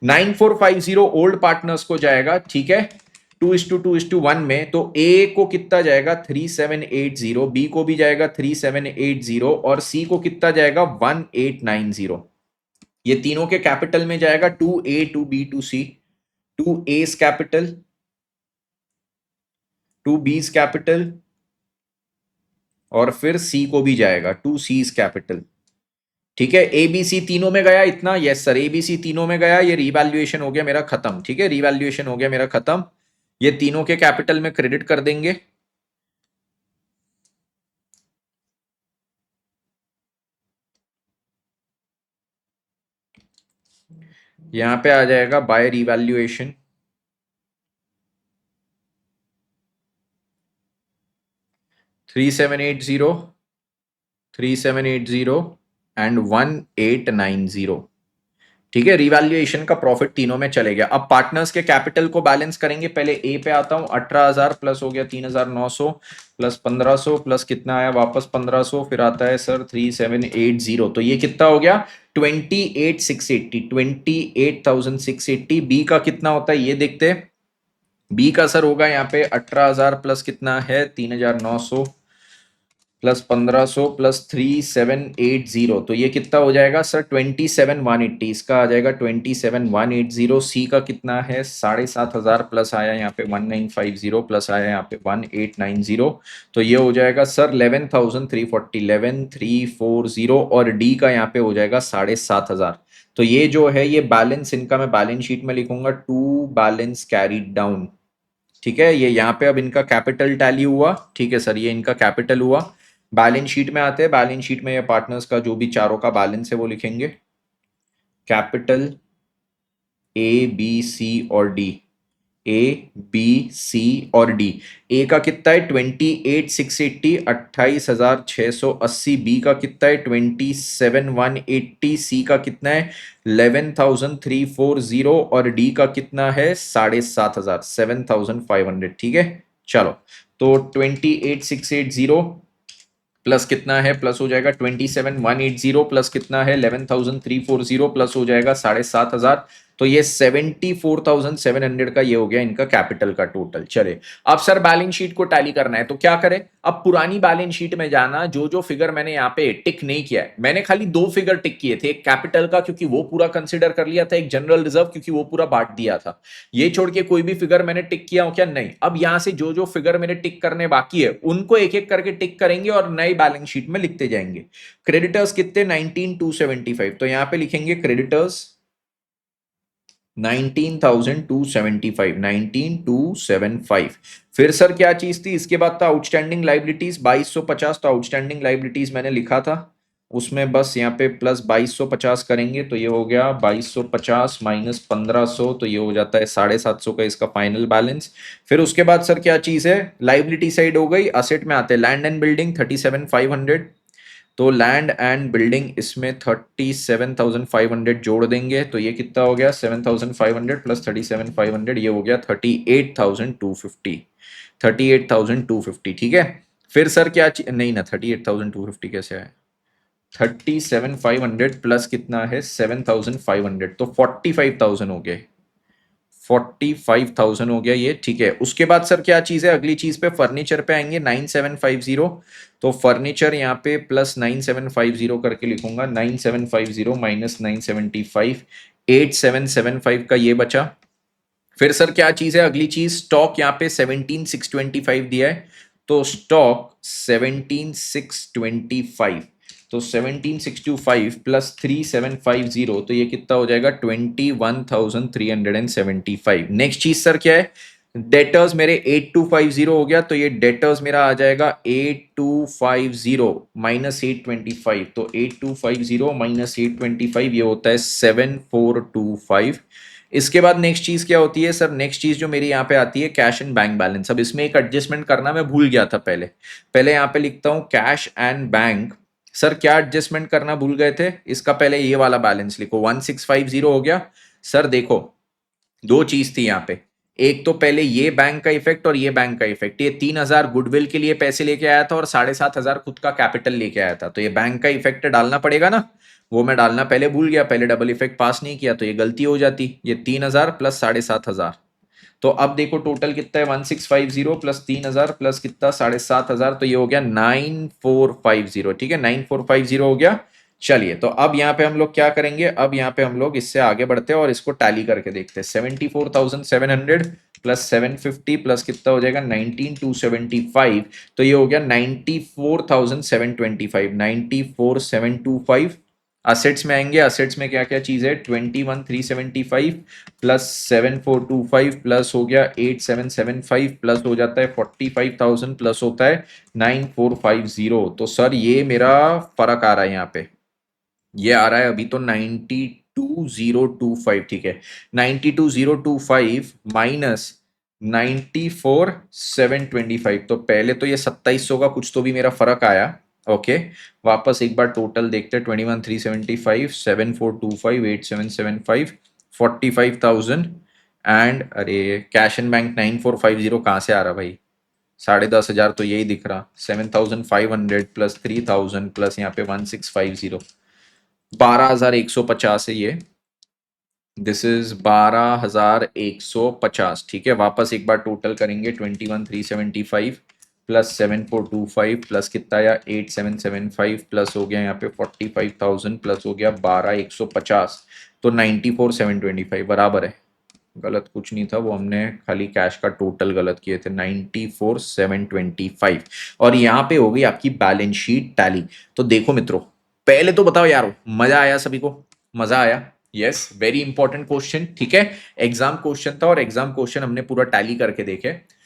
9450 ओल्ड पार्टनर्स को जाएगा, ठीक है, 2:2:1 में, तो ए को कितना जाएगा 3780, बी को भी जाएगा 3780 और सी को कितना जाएगा 1890। ये तीनों के कैपिटल में जाएगा 2A 2B 2C, 2A's capital 2B's capital और फिर सी को भी जाएगा 2C's कैपिटल, ठीक है। एबीसी तीनों में गया इतना, यस सर, एबीसी तीनों में गया, ये रिवैल्यूएशन हो गया मेरा खत्म, ठीक है, रिवैल्यूएशन हो गया मेरा खत्म। ये तीनों के कैपिटल में क्रेडिट कर देंगे। यहां पे आ जाएगा by revaluation, three seven eight zero 3780 and 1890, ठीक है। रिवैल्यूएशन का प्रॉफिट तीनों में चले गया। अब पार्टनर्स के कैपिटल को बैलेंस करेंगे, पहले ए पे आता हूं, 18,000 प्लस हो गया 3,900 प्लस 1,500 प्लस कितना आया वापस 1,500, फिर आता है सर 3780, तो ये कितना हो गया 28,680, 28,680। बी का कितना होता है ये देखते हैं, बी का सर होगा यहाँ पे 18,000 प्लस कितना है 3,900 प्लस 1,500 प्लस 3780, तो ये कितना हो जाएगा सर 27,180, इसका आ जाएगा 27,180। सी का कितना है 7,500 प्लस आया यहाँ पे 1950 प्लस आया यहाँ पे 1890, तो ये हो जाएगा सर 11,340, 11,340 और डी का यहाँ पे हो जाएगा 7,500। तो ये जो है ये बैलेंस इनका मैं बैलेंस शीट में लिखूंगा टू बैलेंस कैरीड डाउन, ठीक है। ये यहाँ पे अब इनका कैपिटल टैली हुआ, ठीक है सर, ये इनका कैपिटल हुआ। बैलेंस शीट में आते हैं, बैलेंस शीट में ये पार्टनर्स का जो भी चारों का बैलेंस है वो लिखेंगे, कैपिटल ए बी सी और डी, ए बी सी और डी। ए का कितना है 28,680, 28,680। बी का कितना है 27,180। सी का कितना है 11,340 और डी का कितना है 7,500, 7,500, ठीक है। चलो, तो 28,680 प्लस कितना है, प्लस हो जाएगा 27,180 प्लस कितना है 11,340 प्लस हो जाएगा 7,500, तो ये 74,700 का ये हो गया इनका कैपिटल का टोटल। चले, अब सर बैलेंस शीट को टैली करना है, तो क्या करें, अब पुरानी बैलेंस शीट में जाना, जो जो फिगर मैंने यहाँ पे टिक नहीं किया है, मैंने खाली दो फिगर टिक किए थे, एक कैपिटल का क्योंकि वो पूरा कंसिडर कर लिया था, एक जनरल रिजर्व क्योंकि वो पूरा बांट दिया था। ये छोड़ के कोई भी फिगर मैंने टिक किया हो क्या, नहीं। अब यहां से जो जो फिगर मेरे टिक करने बाकी है उनको एक एक करके टिक करेंगे और नई बैलेंस शीट में लिखते जाएंगे। क्रेडिटर्स कितने 19,275, तो यहां पे लिखेंगे क्रेडिटर्स 19,275, 19,275। फिर सर क्या चीज थी, इसके बाद था आउटस्टैंडिंग लाइबिलिटीज 2250, तो आउटस्टैंडिंग लाइबिलिटीज मैंने लिखा था, उसमें बस यहाँ पे प्लस 2250 करेंगे, तो ये हो गया 2250 माइनस 1,500, तो ये हो जाता है 750 का इसका फाइनल बैलेंस। फिर उसके बाद सर क्या चीज है, लाइबिलिटी साइड हो गई, असेट में आते हैं लैंड एंड बिल्डिंग 37,500, तो लैंड एंड बिल्डिंग इसमें 37,500 जोड़ देंगे, तो ये कितना हो गया 7,500 प्लस 37,500, ये हो गया 38,250, 38,250, ठीक है। फिर सर क्या नहीं ना 38,250 कैसे आया, 37,500 प्लस कितना है 7,500, तो 45,000 हो गए, 45,000 हो गया ये, ठीक है। उसके बाद सर क्या चीज है, अगली चीज पे फर्नीचर पे आएंगे 9,750, तो फर्नीचर यहाँ पे प्लस 9,750 करके लिखूंगा, 9,750 माइनस 975, 8,775 का ये बचा। फिर सर क्या चीज है, अगली चीज स्टॉक यहाँ पे 17,625 दिया है, तो स्टॉक 17,625, तो 17,625 प्लस 3,750, तो ये कितना हो जाएगा 21,375। नेक्स्ट चीज सर क्या है, डेटर्स मेरे 8,250 हो गया, तो ये डेटर्स मेरा आ जाएगा 8,250 माइनस 825, तो 8,250 माइनस 825 ये होता है 7,425, इसके बाद नेक्स्ट चीज क्या होती है सर? नेक्स्ट चीज जो मेरी यहाँ पे आती है कैश एंड बैंक बैलेंस। अब इसमें एक एडजस्टमेंट करना मैं भूल गया था पहले। पहले यहाँ पे लिखता हूँ कैश एंड बैंक। सर क्या एडजस्टमेंट करना भूल गए थे? इसका पहले ये वाला बैलेंस लिखो, 1650 हो गया। सर देखो, दो चीज थी यहाँ पे। एक तो पहले ये बैंक का इफेक्ट और ये बैंक का इफेक्ट। ये 3000 गुडविल के लिए पैसे लेके आया था और 7500 खुद का कैपिटल लेके आया था, तो ये बैंक का इफेक्ट डालना पड़ेगा ना, वो मैं डालना पहले भूल गया। पहले डबल इफेक्ट पास नहीं किया तो ये गलती हो जाती। ये 3000 प्लस 7500, तो अब देखो टोटल कितना है, 1650 प्लस 3000 प्लस कितना 7500, तो ये हो गया 9450। ठीक है, 9450 हो गया। चलिए, तो अब यहाँ पे हम लोग क्या करेंगे? अब यहाँ पे हम लोग इससे आगे बढ़ते हैं और इसको टैली करके देखते हैं। 74,700 प्लस 750 प्लस कितना हो जाएगा 19,275, तो ये हो गया 94,725, 94,725। असेट्स में आएंगे, असेट्स में क्या क्या चीज है, 21,375 प्लस 7,425 प्लस हो गया 8,775 प्लस हो जाता है 45,000 प्लस होता है 9,450। तो सर ये मेरा फर्क आ रहा है यहाँ पे, ये आ रहा है अभी तो 92,025। ठीक है, 92,025 माइनस 94,725, तो पहले तो ये 2700 का कुछ तो भी मेरा फर्क आया। ओके, वापस एक बार टोटल देखते हैं, 21,375 7,425 8,775 45,000 एंड अरे कैश एंड बैंक 9450 कहाँ से आ रहा भाई? 10,500 तो यही दिख रहा। 7,500 प्लस 3,000 प्लस यहाँ पे 1650, 12,150 है ये। This is 12,150। ठीक है, वापस एक बार टोटल करेंगे, 21,375 प्लस 7,425 प्लस कितना आया 8,775 प्लस हो गया यहाँ पे 45,000 प्लस हो गया 12,150, तो 94,725 बराबर है। गलत कुछ नहीं था, वो हमने खाली कैश का टोटल गलत किए थे, 94,725। और यहाँ पे हो गई आपकी बैलेंस शीट टैली। तो देखो मित्रों, पहले तो बताओ यारो, मजा आया सभी को? मजा आया? Yes, very important question. ठीक है, एग्जाम क्वेश्चन था और एग्जाम क्वेश्चन हमने पूरा टैली करके देखे।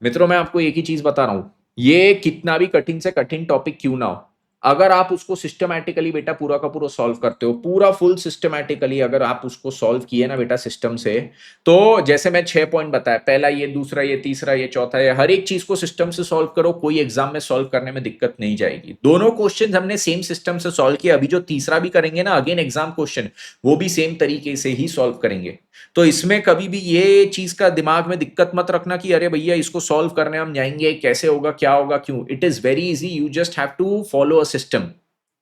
मित्रों मैं आपको एक ही चीज बता रहा हूं, ये कितना भी कठिन से कठिन टॉपिक क्यों ना हो, अगर आप उसको सिस्टमैटिकली बेटा पूरा का पूरा सॉल्व करते हो, पूरा फुल सिस्टमैटिकली अगर आप उसको सॉल्व किए ना बेटा सिस्टम से, तो जैसे मैं 6 पॉइंट बताया, पहला ये, दूसरा ये, तीसरा ये, चौथा ये, हर एक चीज को सिस्टम से सॉल्व करो, कोई एग्जाम में सॉल्व करने में दिक्कत नहीं जाएगी। दोनों क्वेश्चन हमने सेम सिस्टम से सॉल्व किया, अभी जो तीसरा भी करेंगे ना अगेन एग्जाम क्वेश्चन, वो भी सेम तरीके से ही सॉल्व करेंगे। तो इसमें कभी भी ये चीज का दिमाग में दिक्कत मत रखना कि अरे भैया इसको सॉल्व करने हम जाएंगे, कैसे होगा, क्या होगा, क्यों। It is very easy, you just have to follow a system,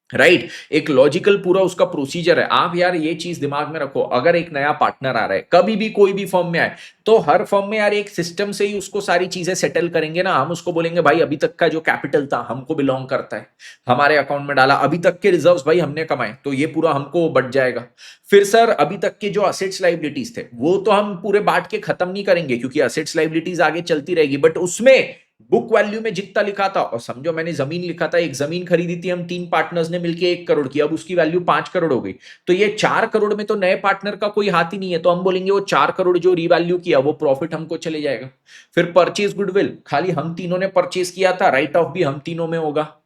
right. एक लॉजिकल पूरा उसका प्रोसीजर है। आप यार ये चीज दिमाग में रखो, अगर एक नया पार्टनर आ रहा है कभी भी कोई भी फर्म में आए, तो हर फर्म में यार एक सिस्टम से ही उसको सारी चीजें सेटल करेंगे ना। हम उसको बोलेंगे भाई अभी तक का जो कैपिटल था हमको बिलोंग करता है, हमारे अकाउंट में डाला, अभी तक के रिजर्व्स भाई हमने कमाए तो ये पूरा हमको बट जाएगा। फिर सर अभी तक के जो असेट्स लाइबिलिटीज थे वो तो हम पूरे बांट के खत्म नहीं करेंगे, क्योंकि असेट्स लाइबिलिटीज आगे चलती रहेगी, बट उसमें बुक वैल्यू में जितना लिखा था, और समझो मैंने जमीन लिखा था, एक जमीन खरीदी थी हम 3 पार्टनर्स ने मिलकर 1 करोड़ की, अब उसकी वैल्यू 5 करोड़ हो गई, तो ये 4 करोड़ में तो नए पार्टनर का कोई हाथ ही नहीं है, तो हम बोलेंगे वो 4 करोड़ जो रीवैल्यू किया वो प्रॉफिट हमको चले जाएगा। फिर परचेज गुडविल, खाली हम तीनों ने परचेज किया था, राइट ऑफ भी हम तीनों में होगा।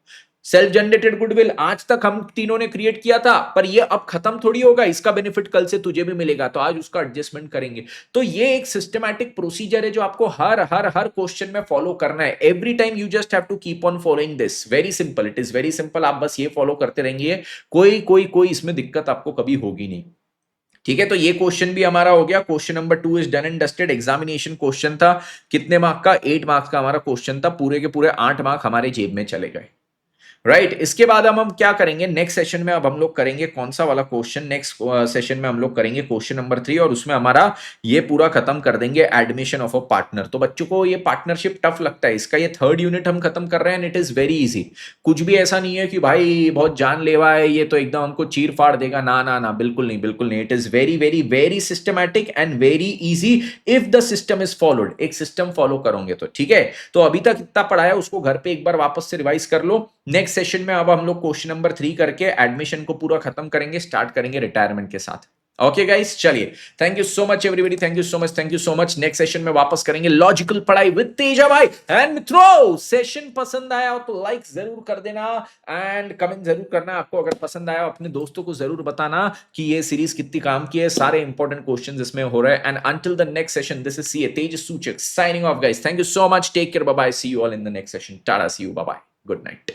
सेल्फ जनरेटेड गुडविल आज तक हम तीनों ने क्रिएट किया था, पर ये अब खत्म थोड़ी होगा, इसका बेनिफिट कल से तुझे भी मिलेगा, तो आज उसका एडजस्टमेंट करेंगे। तो ये एक सिस्टमैटिक प्रोसीजर है जो आपको हर हर हर क्वेश्चन में फॉलो करना है। Every time you just have to keep on following this, very simple, it is very simple. आप बस ये फॉलो करते रहेंगे, कोई कोई कोई इसमें दिक्कत आपको कभी होगी नहीं। ठीक है, तो ये क्वेश्चन भी हमारा हो गया। Question number 2 is done and dusted. Examination question था, कितने मार्क का? 8 मार्क्स का हमारा क्वेश्चन था, पूरे के पूरे 8 मार्क हमारे जेब में चले गए, राइट। इसके बाद हम क्या करेंगे नेक्स्ट सेशन में? अब हम लोग करेंगे कौन सा वाला क्वेश्चन? नेक्स्ट सेशन में हम लोग करेंगे क्वेश्चन नंबर 3, और उसमें हमारा ये पूरा खत्म कर देंगे एडमिशन ऑफ अ पार्टनर। तो बच्चों को ये पार्टनरशिप टफ लगता है, इसका ये 3rd यूनिट हम खत्म कर रहे हैं, इट इज वेरी इजी। कुछ भी ऐसा नहीं है कि भाई बहुत जानलेवा है ये तो एकदम हमको चीर फाड़ देगा, ना ना ना, बिल्कुल नहीं, बिल्कुल नहीं। It is very very very systematic and very easy if the system is followed. एक सिस्टम फॉलो करोगे तो ठीक है। तो अभी तक इतना पढ़ाया उसको घर पे एक बार वापस से रिवाइज कर लो। नेक्स्ट सेशन में अब हम लोग क्वेश्चन नंबर 3 करके एडमिशन को पूरा खत्म करेंगे, स्टार्ट करेंगे रिटायरमेंट के साथ। ओके गाइस, चलिए, thank you so much everybody, thank you so much, thank you so much. Next session में वापस करेंगे लॉजिकल पढ़ाई विद तेजा भाई। एंड मित्रों, सेशन पसंद आया हो तो लाइक जरूर कर देना एंड कमेंट जरूर करना। आपको अगर पसंद आया, अपने दोस्तों को जरूर बताना कि ये सीरीज कितनी काम की है, सारे इंपॉर्टेंट क्वेश्चंस इसमें हो रहे हैं। And until the next session, this is C Tej Suchak signing off guys. Thank you so much, take care, bye bye, see you all in the next session, tata, see you, bye bye, good night.